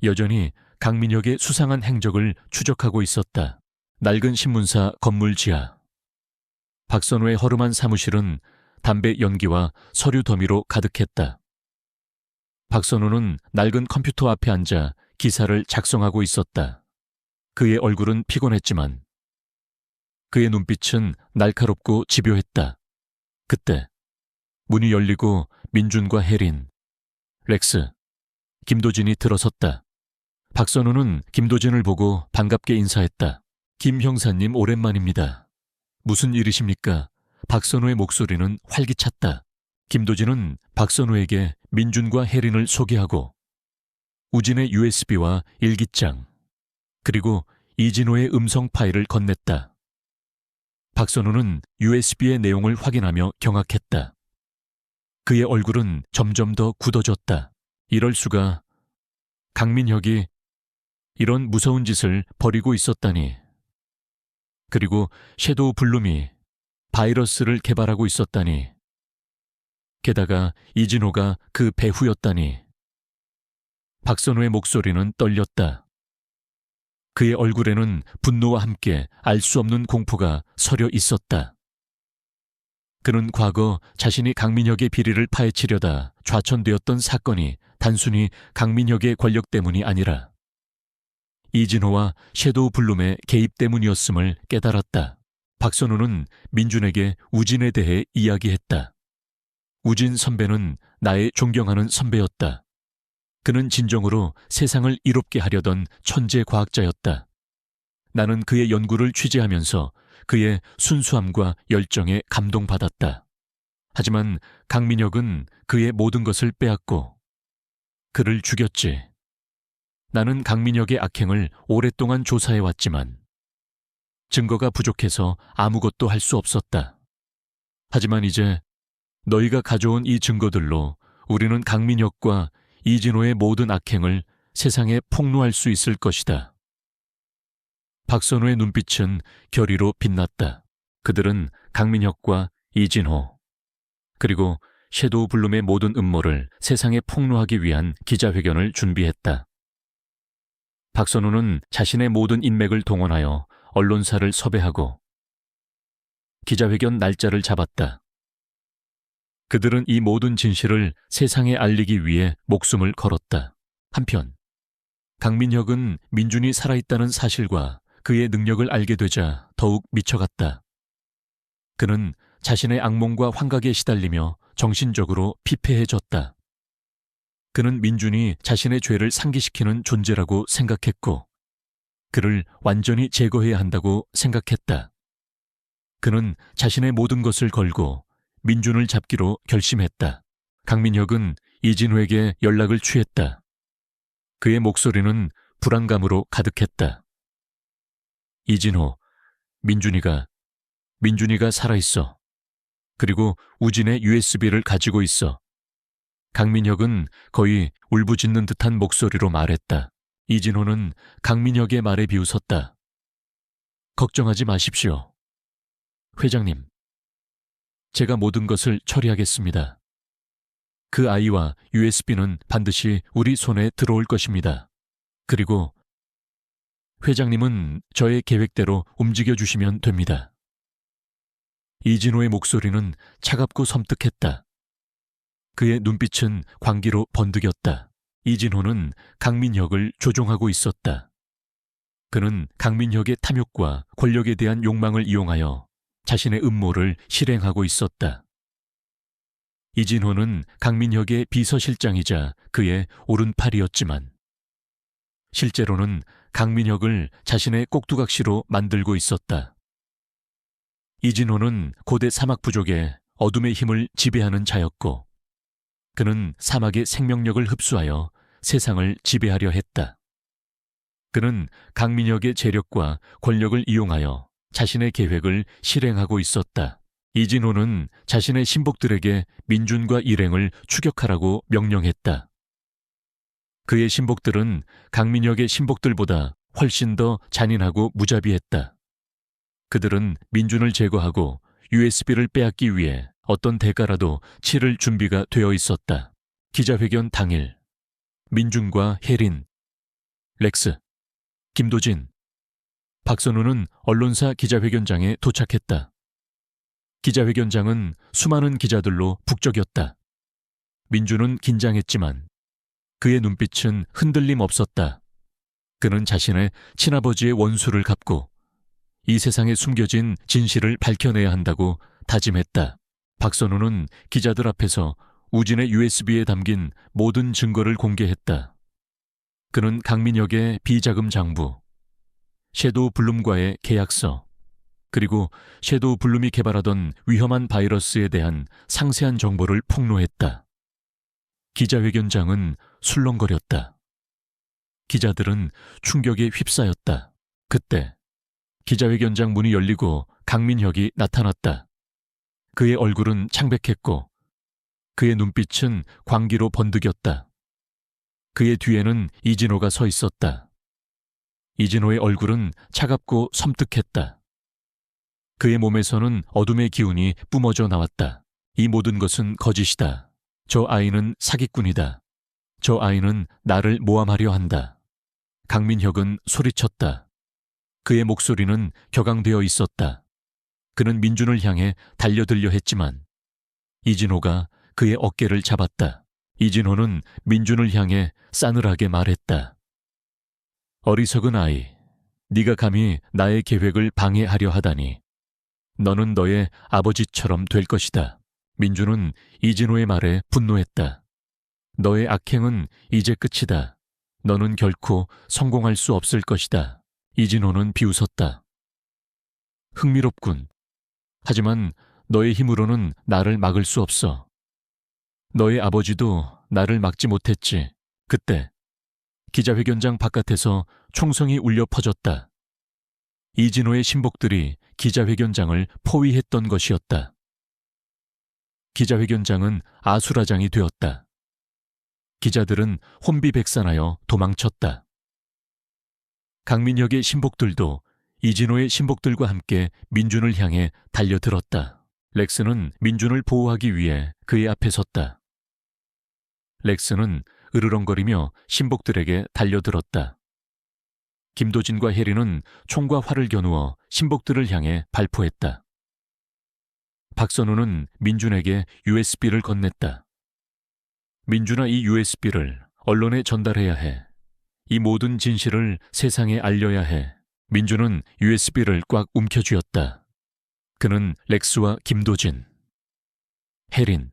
여전히 강민혁의 수상한 행적을 추적하고 있었다. 낡은 신문사 건물 지하. 박선우의 허름한 사무실은 담배 연기와 서류 더미로 가득했다. 박선우는 낡은 컴퓨터 앞에 앉아 기사를 작성하고 있었다. 그의 얼굴은 피곤했지만 그의 눈빛은 날카롭고 집요했다. 그때 문이 열리고 민준과 혜린, 렉스, 김도진이 들어섰다. 박선우는 김도진을 보고 반갑게 인사했다. 김 형사님 오랜만입니다. 무슨 일이십니까? 박선우의 목소리는 활기찼다. 김도진은 박선우에게 민준과 혜린을 소개하고 우진의 USB와 일기장, 그리고 이진호의 음성 파일을 건넸다. 박선우는 USB의 내용을 확인하며 경악했다. 그의 얼굴은 점점 더 굳어졌다. 이럴 수가. 강민혁이 이런 무서운 짓을 벌이고 있었다니. 그리고 섀도우 블룸이 바이러스를 개발하고 있었다니. 게다가 이진호가 그 배후였다니. 박선우의 목소리는 떨렸다. 그의 얼굴에는 분노와 함께 알 수 없는 공포가 서려 있었다. 그는 과거 자신이 강민혁의 비리를 파헤치려다 좌천되었던 사건이 단순히 강민혁의 권력 때문이 아니라 이진호와 섀도우 블룸의 개입 때문이었음을 깨달았다. 박선우는 민준에게 우진에 대해 이야기했다. 우진 선배는 나의 존경하는 선배였다. 그는 진정으로 세상을 이롭게 하려던 천재 과학자였다. 나는 그의 연구를 취재하면서 그의 순수함과 열정에 감동받았다. 하지만 강민혁은 그의 모든 것을 빼앗고 그를 죽였지. 나는 강민혁의 악행을 오랫동안 조사해왔지만 증거가 부족해서 아무것도 할 수 없었다. 하지만 이제 너희가 가져온 이 증거들로 우리는 강민혁과 이진호의 모든 악행을 세상에 폭로할 수 있을 것이다. 박선우의 눈빛은 결의로 빛났다. 그들은 강민혁과 이진호, 그리고 섀도우 블룸의 모든 음모를 세상에 폭로하기 위한 기자회견을 준비했다. 박선우는 자신의 모든 인맥을 동원하여 언론사를 섭외하고 기자회견 날짜를 잡았다. 그들은 이 모든 진실을 세상에 알리기 위해 목숨을 걸었다. 한편 강민혁은 민준이 살아있다는 사실과 그의 능력을 알게 되자 더욱 미쳐갔다. 그는 자신의 악몽과 환각에 시달리며 정신적으로 피폐해졌다. 그는 민준이 자신의 죄를 상기시키는 존재라고 생각했고 그를 완전히 제거해야 한다고 생각했다. 그는 자신의 모든 것을 걸고 민준을 잡기로 결심했다. 강민혁은 이진호에게 연락을 취했다. 그의 목소리는 불안감으로 가득했다. 이진호, 민준이가 살아있어. 그리고 우진의 USB를 가지고 있어. 강민혁은 거의 울부짖는 듯한 목소리로 말했다. 이진호는 강민혁의 말에 비웃었다. 걱정하지 마십시오. 회장님, 제가 모든 것을 처리하겠습니다. 그 아이와 USB는 반드시 우리 손에 들어올 것입니다. 그리고 회장님은 저의 계획대로 움직여주시면 됩니다. 이진호의 목소리는 차갑고 섬뜩했다. 그의 눈빛은 광기로 번득였다. 이진호는 강민혁을 조종하고 있었다. 그는 강민혁의 탐욕과 권력에 대한 욕망을 이용하여 자신의 음모를 실행하고 있었다. 이진호는 강민혁의 비서실장이자 그의 오른팔이었지만 실제로는 강민혁을 자신의 꼭두각시로 만들고 있었다. 이진호는 고대 사막 부족의 어둠의 힘을 지배하는 자였고 그는 사막의 생명력을 흡수하여 세상을 지배하려 했다. 그는 강민혁의 재력과 권력을 이용하여 자신의 계획을 실행하고 있었다. 이진호는 자신의 신복들에게 민준과 일행을 추격하라고 명령했다. 그의 신복들은 강민혁의 신복들보다 훨씬 더 잔인하고 무자비했다. 그들은 민준을 제거하고 USB를 빼앗기 위해 어떤 대가라도 치를 준비가 되어 있었다. 기자회견 당일, 민준과 혜린, 렉스, 김도진, 박선우는 언론사 기자회견장에 도착했다. 기자회견장은 수많은 기자들로 북적였다. 민준은 긴장했지만 그의 눈빛은 흔들림 없었다. 그는 자신의 친아버지의 원수를 갚고 이 세상에 숨겨진 진실을 밝혀내야 한다고 다짐했다. 박선우는 기자들 앞에서 우진의 USB에 담긴 모든 증거를 공개했다. 그는 강민혁의 비자금 장부, 섀도우 블룸과의 계약서, 그리고 섀도우 블룸이 개발하던 위험한 바이러스에 대한 상세한 정보를 폭로했다. 기자회견장은 술렁거렸다. 기자들은 충격에 휩싸였다. 그때 기자회견장 문이 열리고 강민혁이 나타났다. 그의 얼굴은 창백했고 그의 눈빛은 광기로 번득였다. 그의 뒤에는 이진호가 서 있었다. 이진호의 얼굴은 차갑고 섬뜩했다. 그의 몸에서는 어둠의 기운이 뿜어져 나왔다. 이 모든 것은 거짓이다. 저 아이는 사기꾼이다. 저 아이는 나를 모함하려 한다. 강민혁은 소리쳤다. 그의 목소리는 격앙되어 있었다. 그는 민준을 향해 달려들려 했지만 이진호가 그의 어깨를 잡았다. 이진호는 민준을 향해 싸늘하게 말했다. 어리석은 아이, 네가 감히 나의 계획을 방해하려 하다니. 너는 너의 아버지처럼 될 것이다. 민준은 이진호의 말에 분노했다. 너의 악행은 이제 끝이다. 너는 결코 성공할 수 없을 것이다. 이진호는 비웃었다. 흥미롭군. 하지만 너의 힘으로는 나를 막을 수 없어. 너의 아버지도 나를 막지 못했지. 그때 기자회견장 바깥에서 총성이 울려 퍼졌다. 이진호의 신복들이 기자회견장을 포위했던 것이었다. 기자회견장은 아수라장이 되었다. 기자들은 혼비백산하여 도망쳤다. 강민혁의 신복들도 이진호의 신복들과 함께 민준을 향해 달려들었다. 렉스는 민준을 보호하기 위해 그의 앞에 섰다. 렉스는 으르렁거리며 신복들에게 달려들었다. 김도진과 혜리는 총과 활을 겨누어 신복들을 향해 발포했다. 박선우는 민준에게 USB를 건넸다. 민준아, 이 USB를 언론에 전달해야 해. 이 모든 진실을 세상에 알려야 해. 민준은 USB를 꽉 움켜쥐었다. 그는 렉스와 김도진, 혜린,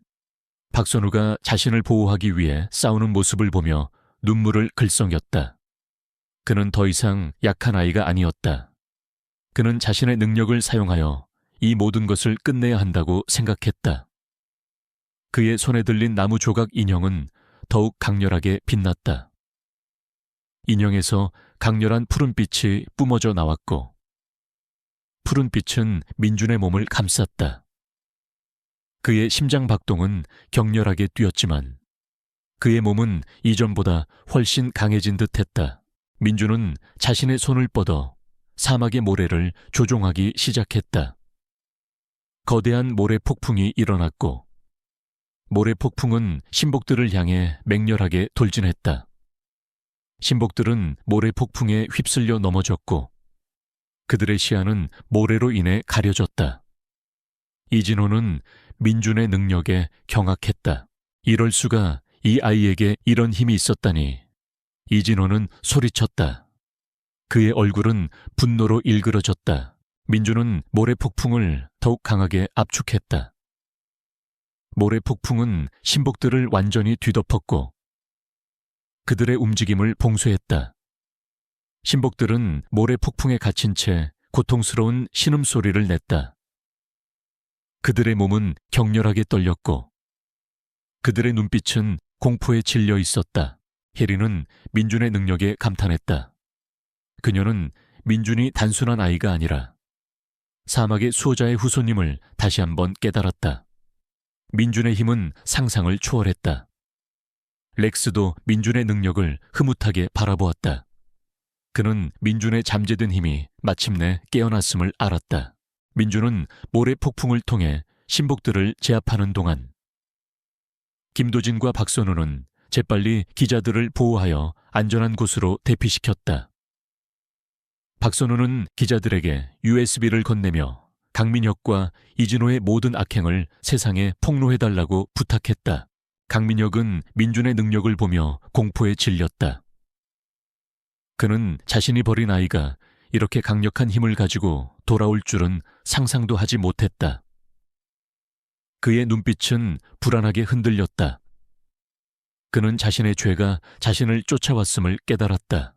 박선우가 자신을 보호하기 위해 싸우는 모습을 보며 눈물을 글썽였다. 그는 더 이상 약한 아이가 아니었다. 그는 자신의 능력을 사용하여 이 모든 것을 끝내야 한다고 생각했다. 그의 손에 들린 나무 조각 인형은 더욱 강렬하게 빛났다. 인형에서 강렬한 푸른빛이 뿜어져 나왔고 푸른빛은 민준의 몸을 감쌌다. 그의 심장 박동은 격렬하게 뛰었지만 그의 몸은 이전보다 훨씬 강해진 듯했다. 민준은 자신의 손을 뻗어 사막의 모래를 조종하기 시작했다. 거대한 모래 폭풍이 일어났고 모래 폭풍은 신복들을 향해 맹렬하게 돌진했다. 신복들은 모래 폭풍에 휩쓸려 넘어졌고 그들의 시야는 모래로 인해 가려졌다. 이진호는 민준의 능력에 경악했다. 이럴 수가, 이 아이에게 이런 힘이 있었다니. 이진호는 소리쳤다. 그의 얼굴은 분노로 일그러졌다. 민준은 모래 폭풍을 더욱 강하게 압축했다. 모래 폭풍은 신복들을 완전히 뒤덮었고 그들의 움직임을 봉쇄했다. 신복들은 모래 폭풍에 갇힌 채 고통스러운 신음소리를 냈다. 그들의 몸은 격렬하게 떨렸고 그들의 눈빛은 공포에 질려 있었다. 혜리는 민준의 능력에 감탄했다. 그녀는 민준이 단순한 아이가 아니라 사막의 수호자의 후손임을 다시 한번 깨달았다. 민준의 힘은 상상을 초월했다. 렉스도 민준의 능력을 흐뭇하게 바라보았다. 그는 민준의 잠재된 힘이 마침내 깨어났음을 알았다. 민준은 모래 폭풍을 통해 신복들을 제압하는 동안 김도진과 박선우는 재빨리 기자들을 보호하여 안전한 곳으로 대피시켰다. 박선우는 기자들에게 USB를 건네며 강민혁과 이진호의 모든 악행을 세상에 폭로해달라고 부탁했다. 강민혁은 민준의 능력을 보며 공포에 질렸다. 그는 자신이 버린 아이가 이렇게 강력한 힘을 가지고 돌아올 줄은 상상도 하지 못했다. 그의 눈빛은 불안하게 흔들렸다. 그는 자신의 죄가 자신을 쫓아왔음을 깨달았다.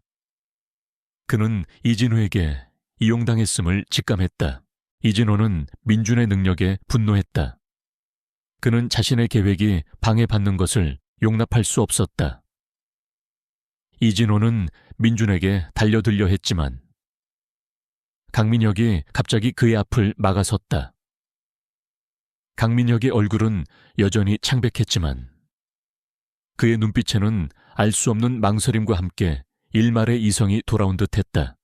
그는 이진호에게 이용당했음을 직감했다. 이진호는 민준의 능력에 분노했다. 그는 자신의 계획이 방해받는 것을 용납할 수 없었다. 이진호는 민준에게 달려들려 했지만 강민혁이 갑자기 그의 앞을 막아섰다. 강민혁의 얼굴은 여전히 창백했지만 그의 눈빛에는 알 수 없는 망설임과 함께 일말의 이성이 돌아온 듯했다.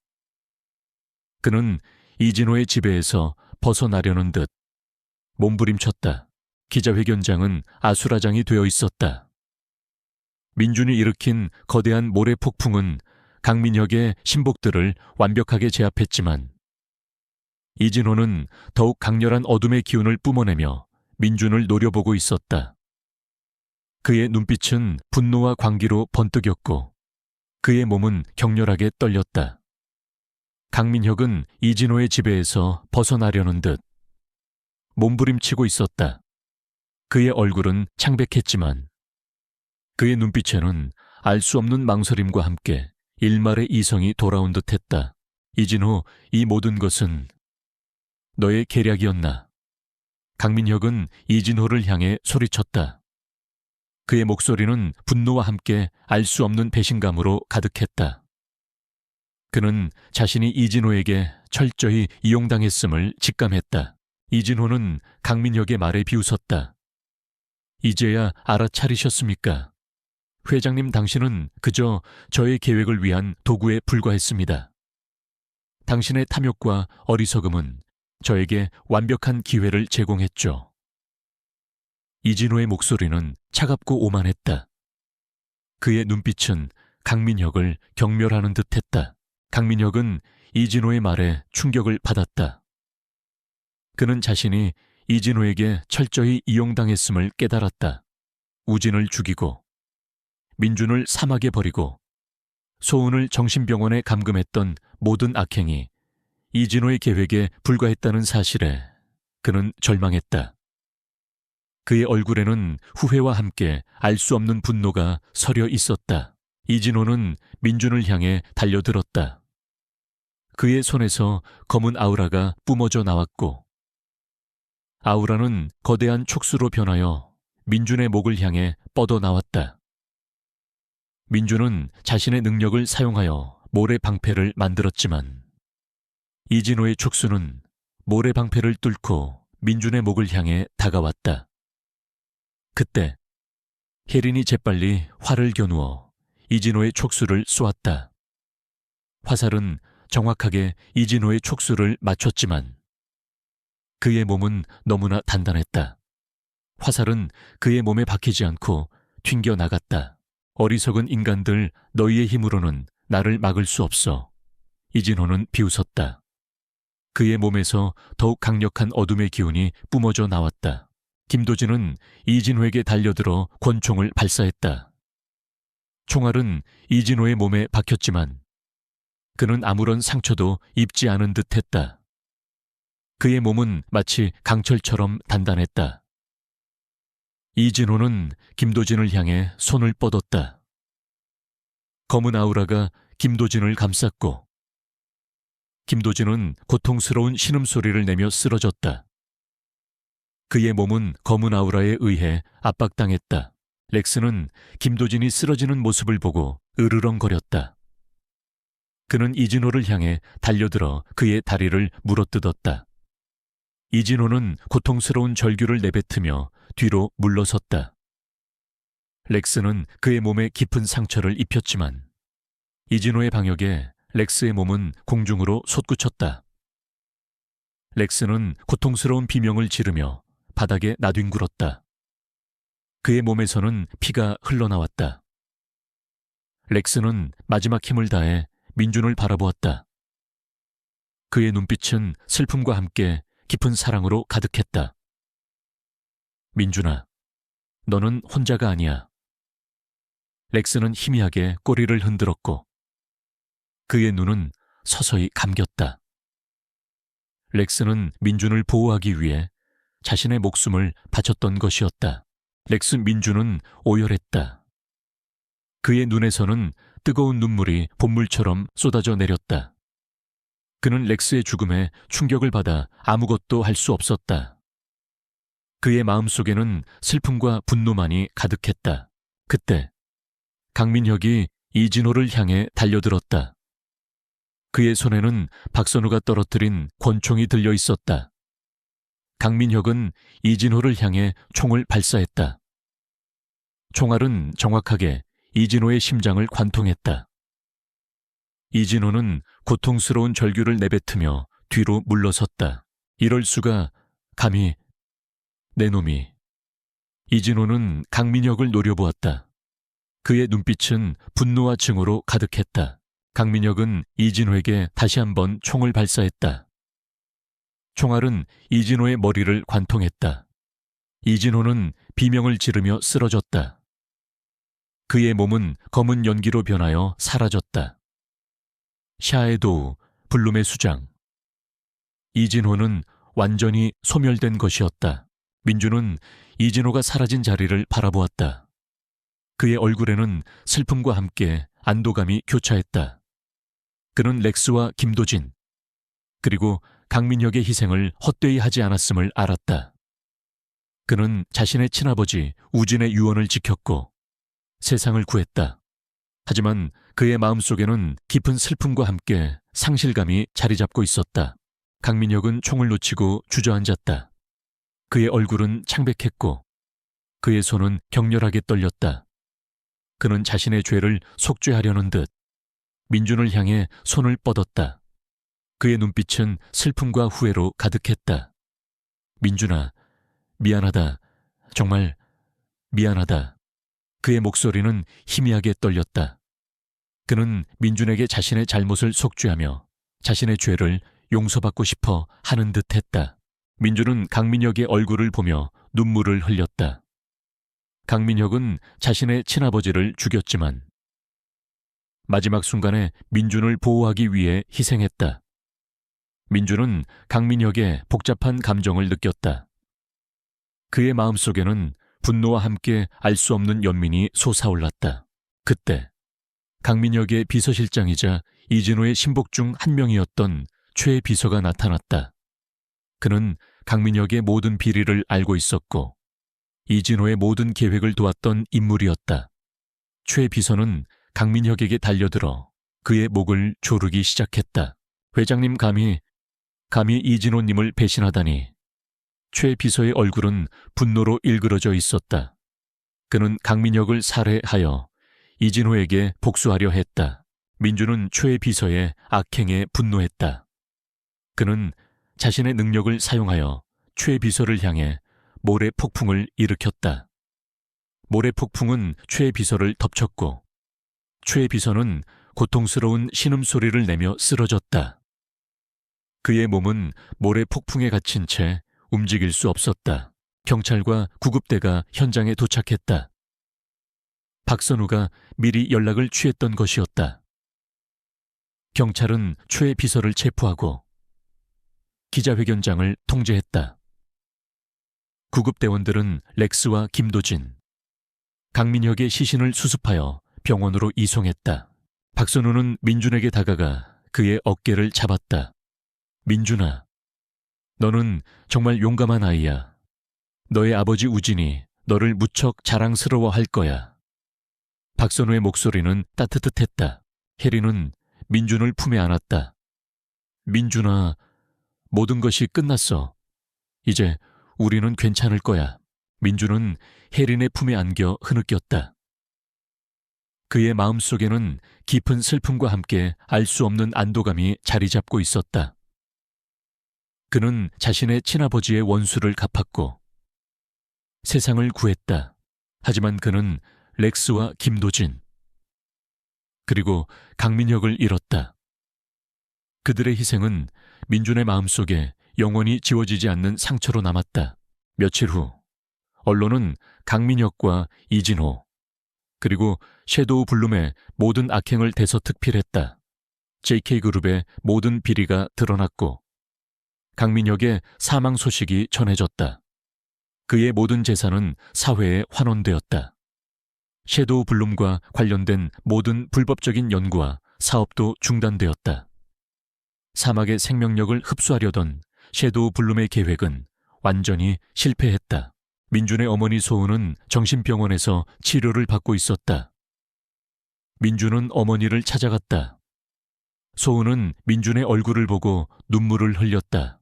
그는 이진호의 지배에서 벗어나려는 듯 몸부림쳤다. 기자회견장은 아수라장이 되어 있었다. 민준이 일으킨 거대한 모래 폭풍은 강민혁의 신복들을 완벽하게 제압했지만 이진호는 더욱 강렬한 어둠의 기운을 뿜어내며 민준을 노려보고 있었다. 그의 눈빛은 분노와 광기로 번뜩였고 그의 몸은 격렬하게 떨렸다. 강민혁은 이진호의 지배에서 벗어나려는 듯 몸부림치고 있었다. 그의 얼굴은 창백했지만 그의 눈빛에는 알 수 없는 망설임과 함께 일말의 이성이 돌아온 듯했다. 이진호, 이 모든 것은 너의 계략이었나? 강민혁은 이진호를 향해 소리쳤다. 그의 목소리는 분노와 함께 알 수 없는 배신감으로 가득했다. 그는 자신이 이진호에게 철저히 이용당했음을 직감했다. 이진호는 강민혁의 말에 비웃었다. 이제야 알아차리셨습니까? 회장님, 당신은 그저 저의 계획을 위한 도구에 불과했습니다. 당신의 탐욕과 어리석음은 저에게 완벽한 기회를 제공했죠. 이진호의 목소리는 차갑고 오만했다. 그의 눈빛은 강민혁을 경멸하는 듯했다. 강민혁은 이진호의 말에 충격을 받았다. 그는 자신이 이진호에게 철저히 이용당했음을 깨달았다. 우진을 죽이고 민준을 사막에 버리고 소은을 정신병원에 감금했던 모든 악행이 이진호의 계획에 불과했다는 사실에 그는 절망했다. 그의 얼굴에는 후회와 함께 알 수 없는 분노가 서려 있었다. 이진호는 민준을 향해 달려들었다. 그의 손에서 검은 아우라가 뿜어져 나왔고 아우라는 거대한 촉수로 변하여 민준의 목을 향해 뻗어나왔다. 민준은 자신의 능력을 사용하여 모래방패를 만들었지만 이진호의 촉수는 모래방패를 뚫고 민준의 목을 향해 다가왔다. 그때 혜린이 재빨리 활을 겨누어 이진호의 촉수를 쏘았다. 화살은 정확하게 이진호의 촉수를 맞췄지만 그의 몸은 너무나 단단했다. 화살은 그의 몸에 박히지 않고 튕겨나갔다. 어리석은 인간들, 너희의 힘으로는 나를 막을 수 없어. 이진호는 비웃었다. 그의 몸에서 더욱 강력한 어둠의 기운이 뿜어져 나왔다. 김도진은 이진호에게 달려들어 권총을 발사했다. 총알은 이진호의 몸에 박혔지만 그는 아무런 상처도 입지 않은 듯 했다. 그의 몸은 마치 강철처럼 단단했다. 이진호는 김도진을 향해 손을 뻗었다. 검은 아우라가 김도진을 감쌌고 김도진은 고통스러운 신음소리를 내며 쓰러졌다. 그의 몸은 검은 아우라에 의해 압박당했다. 렉스는 김도진이 쓰러지는 모습을 보고 으르렁거렸다. 그는 이진호를 향해 달려들어 그의 다리를 물어뜯었다. 이진호는 고통스러운 절규를 내뱉으며 뒤로 물러섰다. 렉스는 그의 몸에 깊은 상처를 입혔지만 이진호의 방역에 렉스의 몸은 공중으로 솟구쳤다. 렉스는 고통스러운 비명을 지르며 바닥에 나뒹굴었다. 그의 몸에서는 피가 흘러나왔다. 렉스는 마지막 힘을 다해 민준을 바라보았다. 그의 눈빛은 슬픔과 함께 깊은 사랑으로 가득했다. 민준아, 너는 혼자가 아니야. 렉스는 희미하게 꼬리를 흔들었고 그의 눈은 서서히 감겼다. 렉스는 민준을 보호하기 위해 자신의 목숨을 바쳤던 것이었다. 렉스 민준은 오열했다. 그의 눈에서는 뜨거운 눈물이 봇물처럼 쏟아져 내렸다. 그는 렉스의 죽음에 충격을 받아 아무것도 할 수 없었다. 그의 마음속에는 슬픔과 분노만이 가득했다. 그때 강민혁이 이진호를 향해 달려들었다. 그의 손에는 박선우가 떨어뜨린 권총이 들려 있었다. 강민혁은 이진호를 향해 총을 발사했다. 총알은 정확하게 이진호의 심장을 관통했다. 이진호는 고통스러운 절규를 내뱉으며 뒤로 물러섰다. 이럴 수가, 감히 내 놈이. 이진호는 강민혁을 노려보았다. 그의 눈빛은 분노와 증오로 가득했다. 강민혁은 이진호에게 다시 한번 총을 발사했다. 총알은 이진호의 머리를 관통했다. 이진호는 비명을 지르며 쓰러졌다. 그의 몸은 검은 연기로 변하여 사라졌다. 샤의 도우, 블룸의 수장. 이진호는 완전히 소멸된 것이었다. 민준은 이진호가 사라진 자리를 바라보았다. 그의 얼굴에는 슬픔과 함께 안도감이 교차했다. 그는 렉스와 김도진, 그리고 강민혁의 희생을 헛되이 하지 않았음을 알았다. 그는 자신의 친아버지 우진의 유언을 지켰고 세상을 구했다. 하지만 그의 마음속에는 깊은 슬픔과 함께 상실감이 자리 잡고 있었다. 강민혁은 총을 놓치고 주저앉았다. 그의 얼굴은 창백했고 그의 손은 격렬하게 떨렸다. 그는 자신의 죄를 속죄하려는 듯 민준을 향해 손을 뻗었다. 그의 눈빛은 슬픔과 후회로 가득했다. 민준아, 미안하다. 정말 미안하다. 그의 목소리는 희미하게 떨렸다. 그는 민준에게 자신의 잘못을 속죄하며 자신의 죄를 용서받고 싶어 하는 듯 했다. 민준은 강민혁의 얼굴을 보며 눈물을 흘렸다. 강민혁은 자신의 친아버지를 죽였지만 마지막 순간에 민준을 보호하기 위해 희생했다. 민준은 강민혁의 복잡한 감정을 느꼈다. 그의 마음속에는 분노와 함께 알 수 없는 연민이 솟아올랐다. 그때 강민혁의 비서실장이자 이진호의 신복 중 한 명이었던 최 비서가 나타났다. 그는 강민혁의 모든 비리를 알고 있었고 이진호의 모든 계획을 도왔던 인물이었다. 최 비서는 강민혁에게 달려들어 그의 목을 조르기 시작했다. 회장님 감히 이진호님을 배신하다니. 최 비서의 얼굴은 분노로 일그러져 있었다. 그는 강민혁을 살해하여 이진호에게 복수하려 했다. 민주는 최 비서의 악행에 분노했다. 그는 자신의 능력을 사용하여 최 비서를 향해 모래 폭풍을 일으켰다. 모래 폭풍은 최 비서를 덮쳤고 최 비서는 고통스러운 신음소리를 내며 쓰러졌다. 그의 몸은 모래 폭풍에 갇힌 채 움직일 수 없었다. 경찰과 구급대가 현장에 도착했다. 박선우가 미리 연락을 취했던 것이었다. 경찰은 최 비서를 체포하고 기자회견장을 통제했다. 구급대원들은 렉스와 김도진, 강민혁의 시신을 수습하여 병원으로 이송했다. 박선우는 민준에게 다가가 그의 어깨를 잡았다. 민준아, 너는 정말 용감한 아이야. 너의 아버지 우진이 너를 무척 자랑스러워할 거야. 박선우의 목소리는 따뜻했다. 혜리는 민준을 품에 안았다. 민준아, 모든 것이 끝났어. 이제 우리는 괜찮을 거야. 민준은 혜린의 품에 안겨 흐느꼈다. 그의 마음속에는 깊은 슬픔과 함께 알 수 없는 안도감이 자리 잡고 있었다. 그는 자신의 친아버지의 원수를 갚았고 세상을 구했다. 하지만 그는 렉스와 김도진 그리고 강민혁을 잃었다. 그들의 희생은 민준의 마음속에 영원히 지워지지 않는 상처로 남았다. 며칠 후 언론은 강민혁과 이진호 그리고 섀도우 블룸의 모든 악행을 대서특필했다. JK그룹의 모든 비리가 드러났고 강민혁의 사망 소식이 전해졌다. 그의 모든 재산은 사회에 환원되었다. 섀도우 블룸과 관련된 모든 불법적인 연구와 사업도 중단되었다. 사막의 생명력을 흡수하려던 섀도우 블룸의 계획은 완전히 실패했다. 민준의 어머니 소은은 정신병원에서 치료를 받고 있었다. 민준은 어머니를 찾아갔다. 소은은 민준의 얼굴을 보고 눈물을 흘렸다.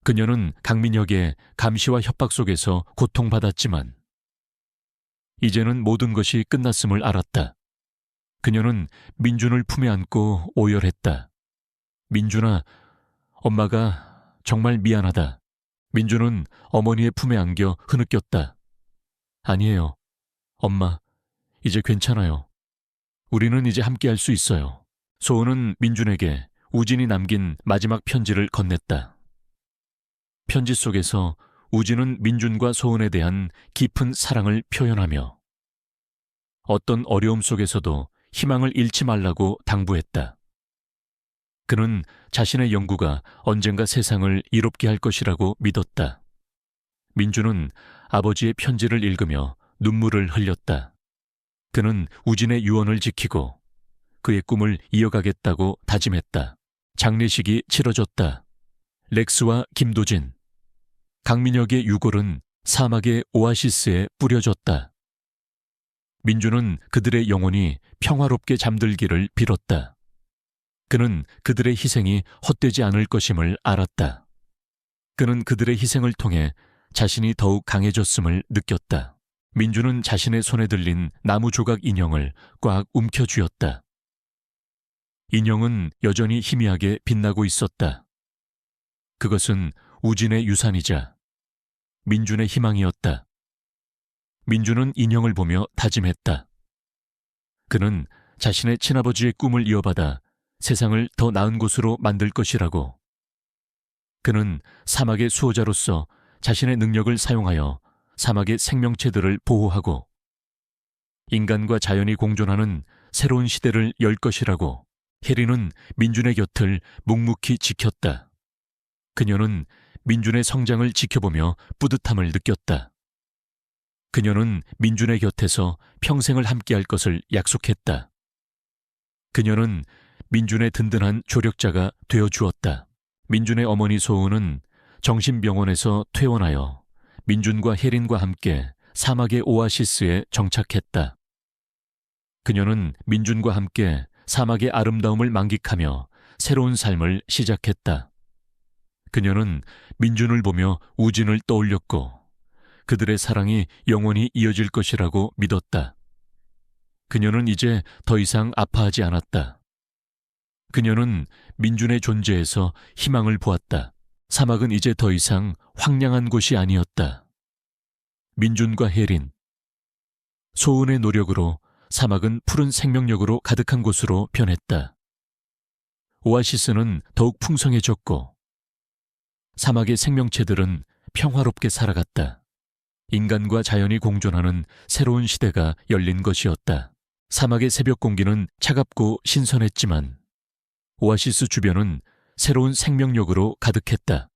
그녀는 강민혁의 감시와 협박 속에서 고통받았지만 이제는 모든 것이 끝났음을 알았다. 그녀는 민준을 품에 안고 오열했다. 민준아, 엄마가 정말 미안하다. 민준은 어머니의 품에 안겨 흐느꼈다. 아니에요. 엄마, 이제 괜찮아요. 우리는 이제 함께할 수 있어요. 소은은 민준에게 우진이 남긴 마지막 편지를 건넸다. 편지 속에서 우진은 민준과 소은에 대한 깊은 사랑을 표현하며 어떤 어려움 속에서도 희망을 잃지 말라고 당부했다. 그는 자신의 연구가 언젠가 세상을 이롭게 할 것이라고 믿었다. 민준은 아버지의 편지를 읽으며 눈물을 흘렸다. 그는 우진의 유언을 지키고 그의 꿈을 이어가겠다고 다짐했다. 장례식이 치러졌다. 렉스와 김도진, 강민혁의 유골은 사막의 오아시스에 뿌려졌다. 민준은 그들의 영혼이 평화롭게 잠들기를 빌었다. 그는 그들의 희생이 헛되지 않을 것임을 알았다. 그는 그들의 희생을 통해 자신이 더욱 강해졌음을 느꼈다. 민준은 자신의 손에 들린 나무 조각 인형을 꽉 움켜쥐었다. 인형은 여전히 희미하게 빛나고 있었다. 그것은 우진의 유산이자 민준의 희망이었다. 민준은 인형을 보며 다짐했다. 그는 자신의 친아버지의 꿈을 이어받아 세상을 더 나은 곳으로 만들 것이라고. 그는 사막의 수호자로서 자신의 능력을 사용하여 사막의 생명체들을 보호하고 인간과 자연이 공존하는 새로운 시대를 열 것이라고. 혜리는 민준의 곁을 묵묵히 지켰다. 그녀는 민준의 성장을 지켜보며 뿌듯함을 느꼈다. 그녀는 민준의 곁에서 평생을 함께할 것을 약속했다. 그녀는 민준의 든든한 조력자가 되어주었다. 민준의 어머니 소은은 정신병원에서 퇴원하여 민준과 헤린과 함께 사막의 오아시스에 정착했다. 그녀는 민준과 함께 사막의 아름다움을 만끽하며 새로운 삶을 시작했다. 그녀는 민준을 보며 우진을 떠올렸고 그들의 사랑이 영원히 이어질 것이라고 믿었다. 그녀는 이제 더 이상 아파하지 않았다. 그녀는 민준의 존재에서 희망을 보았다. 사막은 이제 더 이상 황량한 곳이 아니었다. 민준과 혜린. 소은의 노력으로 사막은 푸른 생명력으로 가득한 곳으로 변했다. 오아시스는 더욱 풍성해졌고 사막의 생명체들은 평화롭게 살아갔다. 인간과 자연이 공존하는 새로운 시대가 열린 것이었다. 사막의 새벽 공기는 차갑고 신선했지만 오아시스 주변은 새로운 생명력으로 가득했다.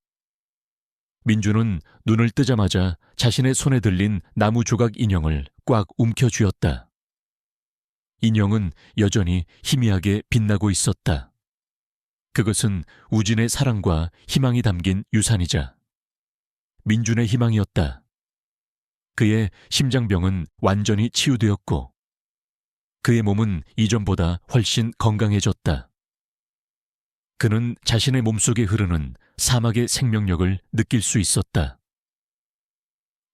민주는 눈을 뜨자마자 자신의 손에 들린 나무 조각 인형을 꽉 움켜쥐었다. 인형은 여전히 희미하게 빛나고 있었다. 그것은 우진의 사랑과 희망이 담긴 유산이자 민준의 희망이었다. 그의 심장병은 완전히 치유되었고 그의 몸은 이전보다 훨씬 건강해졌다. 그는 자신의 몸속에 흐르는 사막의 생명력을 느낄 수 있었다.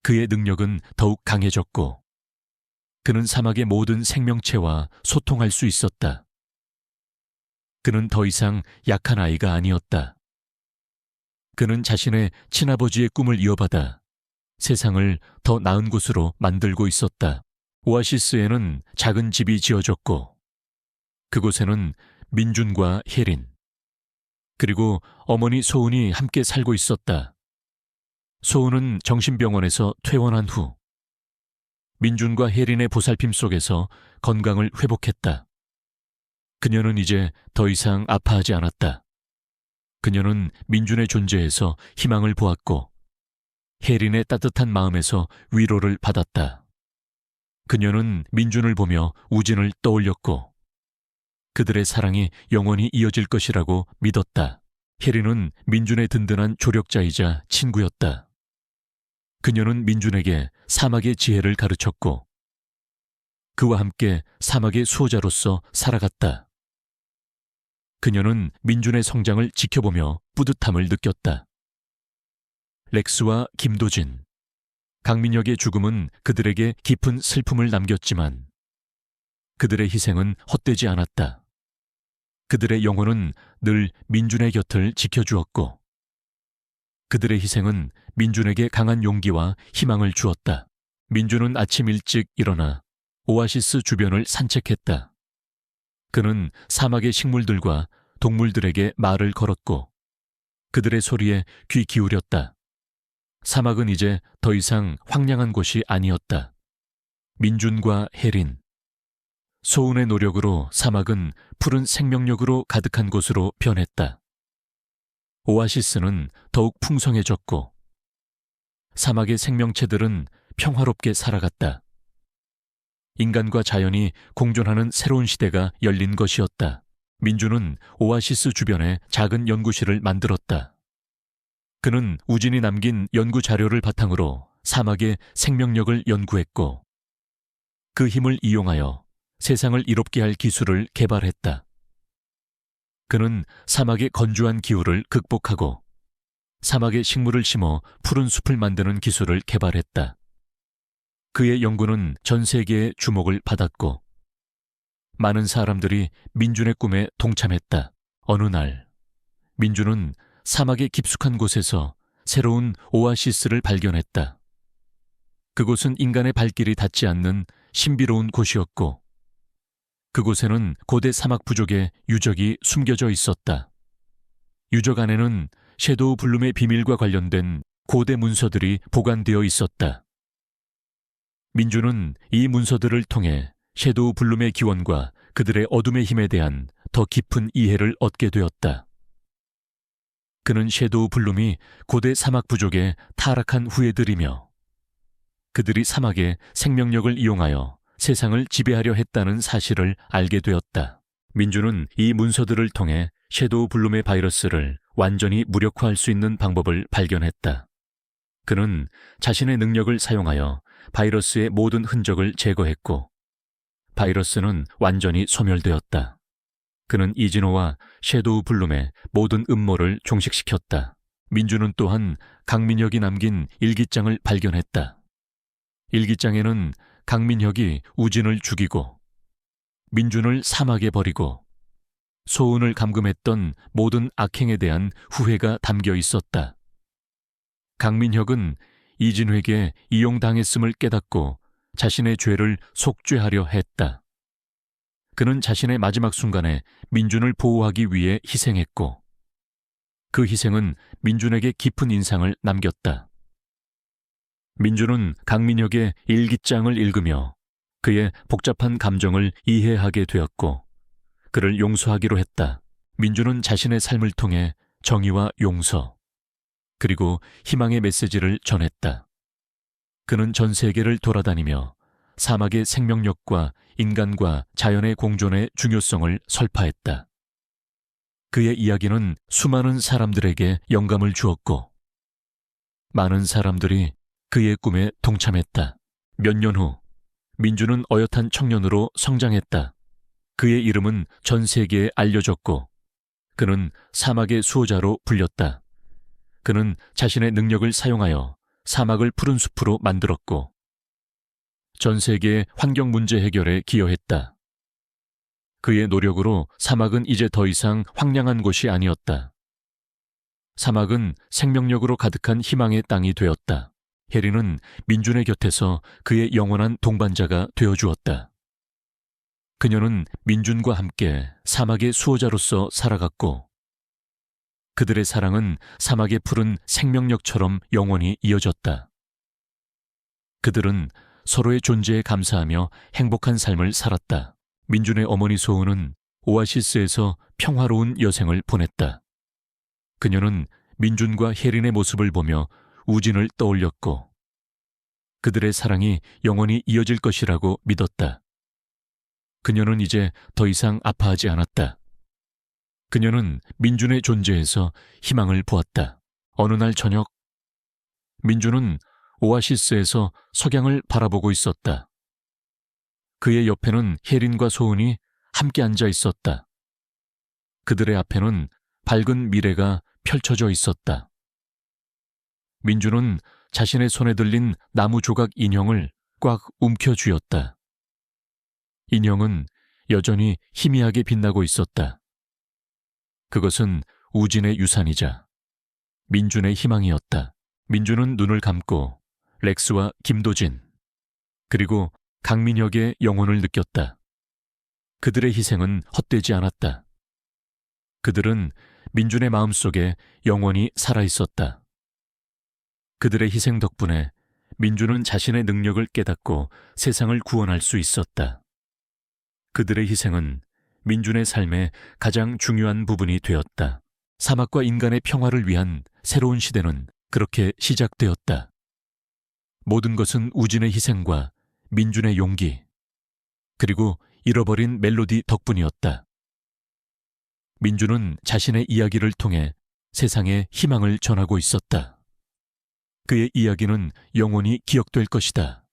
그의 능력은 더욱 강해졌고 그는 사막의 모든 생명체와 소통할 수 있었다. 그는 더 이상 약한 아이가 아니었다. 그는 자신의 친아버지의 꿈을 이어받아 세상을 더 나은 곳으로 만들고 있었다. 오아시스에는 작은 집이 지어졌고 그곳에는 민준과 혜린 그리고 어머니 소은이 함께 살고 있었다. 소은은 정신병원에서 퇴원한 후 민준과 혜린의 보살핌 속에서 건강을 회복했다. 그녀는 이제 더 이상 아파하지 않았다. 그녀는 민준의 존재에서 희망을 보았고 혜린의 따뜻한 마음에서 위로를 받았다. 그녀는 민준을 보며 우진을 떠올렸고 그들의 사랑이 영원히 이어질 것이라고 믿었다. 혜린은 민준의 든든한 조력자이자 친구였다. 그녀는 민준에게 사막의 지혜를 가르쳤고 그와 함께 사막의 수호자로서 살아갔다. 그녀는 민준의 성장을 지켜보며 뿌듯함을 느꼈다. 렉스와 김도진, 강민혁의 죽음은 그들에게 깊은 슬픔을 남겼지만 그들의 희생은 헛되지 않았다. 그들의 영혼은 늘 민준의 곁을 지켜주었고 그들의 희생은 민준에게 강한 용기와 희망을 주었다. 민준은 아침 일찍 일어나 오아시스 주변을 산책했다. 그는 사막의 식물들과 동물들에게 말을 걸었고 그들의 소리에 귀 기울였다. 사막은 이제 더 이상 황량한 곳이 아니었다. 민준과 혜린, 소은의 노력으로 사막은 푸른 생명력으로 가득한 곳으로 변했다. 오아시스는 더욱 풍성해졌고 사막의 생명체들은 평화롭게 살아갔다. 인간과 자연이 공존하는 새로운 시대가 열린 것이었다. 민준은 오아시스 주변에 작은 연구실을 만들었다. 그는 우진이 남긴 연구 자료를 바탕으로 사막의 생명력을 연구했고 그 힘을 이용하여 세상을 이롭게 할 기술을 개발했다. 그는 사막의 건조한 기후를 극복하고 사막에 식물을 심어 푸른 숲을 만드는 기술을 개발했다. 그의 연구는 전 세계의 주목을 받았고 많은 사람들이 민준의 꿈에 동참했다. 어느 날 민준은 사막의 깊숙한 곳에서 새로운 오아시스를 발견했다. 그곳은 인간의 발길이 닿지 않는 신비로운 곳이었고 그곳에는 고대 사막 부족의 유적이 숨겨져 있었다. 유적 안에는 섀도우 블룸의 비밀과 관련된 고대 문서들이 보관되어 있었다. 민준은 이 문서들을 통해 섀도우 블룸의 기원과 그들의 어둠의 힘에 대한 더 깊은 이해를 얻게 되었다. 그는 섀도우 블룸이 고대 사막 부족의 타락한 후예들이며 그들이 사막의 생명력을 이용하여 세상을 지배하려 했다는 사실을 알게 되었다. 민준은 이 문서들을 통해 섀도우 블룸의 바이러스를 완전히 무력화할 수 있는 방법을 발견했다. 그는 자신의 능력을 사용하여 바이러스의 모든 흔적을 제거했고 바이러스는 완전히 소멸되었다. 그는 이진호와 섀도우 블룸의 모든 음모를 종식시켰다. 민주는 또한 강민혁이 남긴 일기장을 발견했다. 일기장에는 강민혁이 우진을 죽이고 민준을 사막에 버리고 소은을 감금했던 모든 악행에 대한 후회가 담겨 있었다. 강민혁은 이진회에게 이용당했음을 깨닫고 자신의 죄를 속죄하려 했다. 그는 자신의 마지막 순간에 민준을 보호하기 위해 희생했고 그 희생은 민준에게 깊은 인상을 남겼다. 민준은 강민혁의 일기장을 읽으며 그의 복잡한 감정을 이해하게 되었고 그를 용서하기로 했다. 민준은 자신의 삶을 통해 정의와 용서 그리고 희망의 메시지를 전했다. 그는 전 세계를 돌아다니며 사막의 생명력과 인간과 자연의 공존의 중요성을 설파했다. 그의 이야기는 수많은 사람들에게 영감을 주었고 많은 사람들이 그의 꿈에 동참했다. 몇 년 후 민준은 어엿한 청년으로 성장했다. 그의 이름은 전 세계에 알려졌고 그는 사막의 수호자로 불렸다. 그는 자신의 능력을 사용하여 사막을 푸른 숲으로 만들었고 전 세계의 환경 문제 해결에 기여했다. 그의 노력으로 사막은 이제 더 이상 황량한 곳이 아니었다. 사막은 생명력으로 가득한 희망의 땅이 되었다. 해리는 민준의 곁에서 그의 영원한 동반자가 되어주었다. 그녀는 민준과 함께 사막의 수호자로서 살아갔고 그들의 사랑은 사막의 푸른 생명력처럼 영원히 이어졌다. 그들은 서로의 존재에 감사하며 행복한 삶을 살았다. 민준의 어머니 소은은 오아시스에서 평화로운 여생을 보냈다. 그녀는 민준과 혜린의 모습을 보며 우진을 떠올렸고 그들의 사랑이 영원히 이어질 것이라고 믿었다. 그녀는 이제 더 이상 아파하지 않았다. 그녀는 민준의 존재에서 희망을 보았다. 어느 날 저녁, 민준은 오아시스에서 석양을 바라보고 있었다. 그의 옆에는 혜린과 소은이 함께 앉아 있었다. 그들의 앞에는 밝은 미래가 펼쳐져 있었다. 민준은 자신의 손에 들린 나무 조각 인형을 꽉 움켜쥐었다. 인형은 여전히 희미하게 빛나고 있었다. 그것은 우진의 유산이자 민준의 희망이었다. 민준은 눈을 감고 렉스와 김도진 그리고 강민혁의 영혼을 느꼈다. 그들의 희생은 헛되지 않았다. 그들은 민준의 마음속에 영원히 살아있었다. 그들의 희생 덕분에 민준은 자신의 능력을 깨닫고 세상을 구원할 수 있었다. 그들의 희생은 민준의 삶의 가장 중요한 부분이 되었다. 사막과 인간의 평화를 위한 새로운 시대는 그렇게 시작되었다. 모든 것은 우진의 희생과 민준의 용기, 그리고 잃어버린 멜로디 덕분이었다. 민준은 자신의 이야기를 통해 세상에 희망을 전하고 있었다. 그의 이야기는 영원히 기억될 것이다.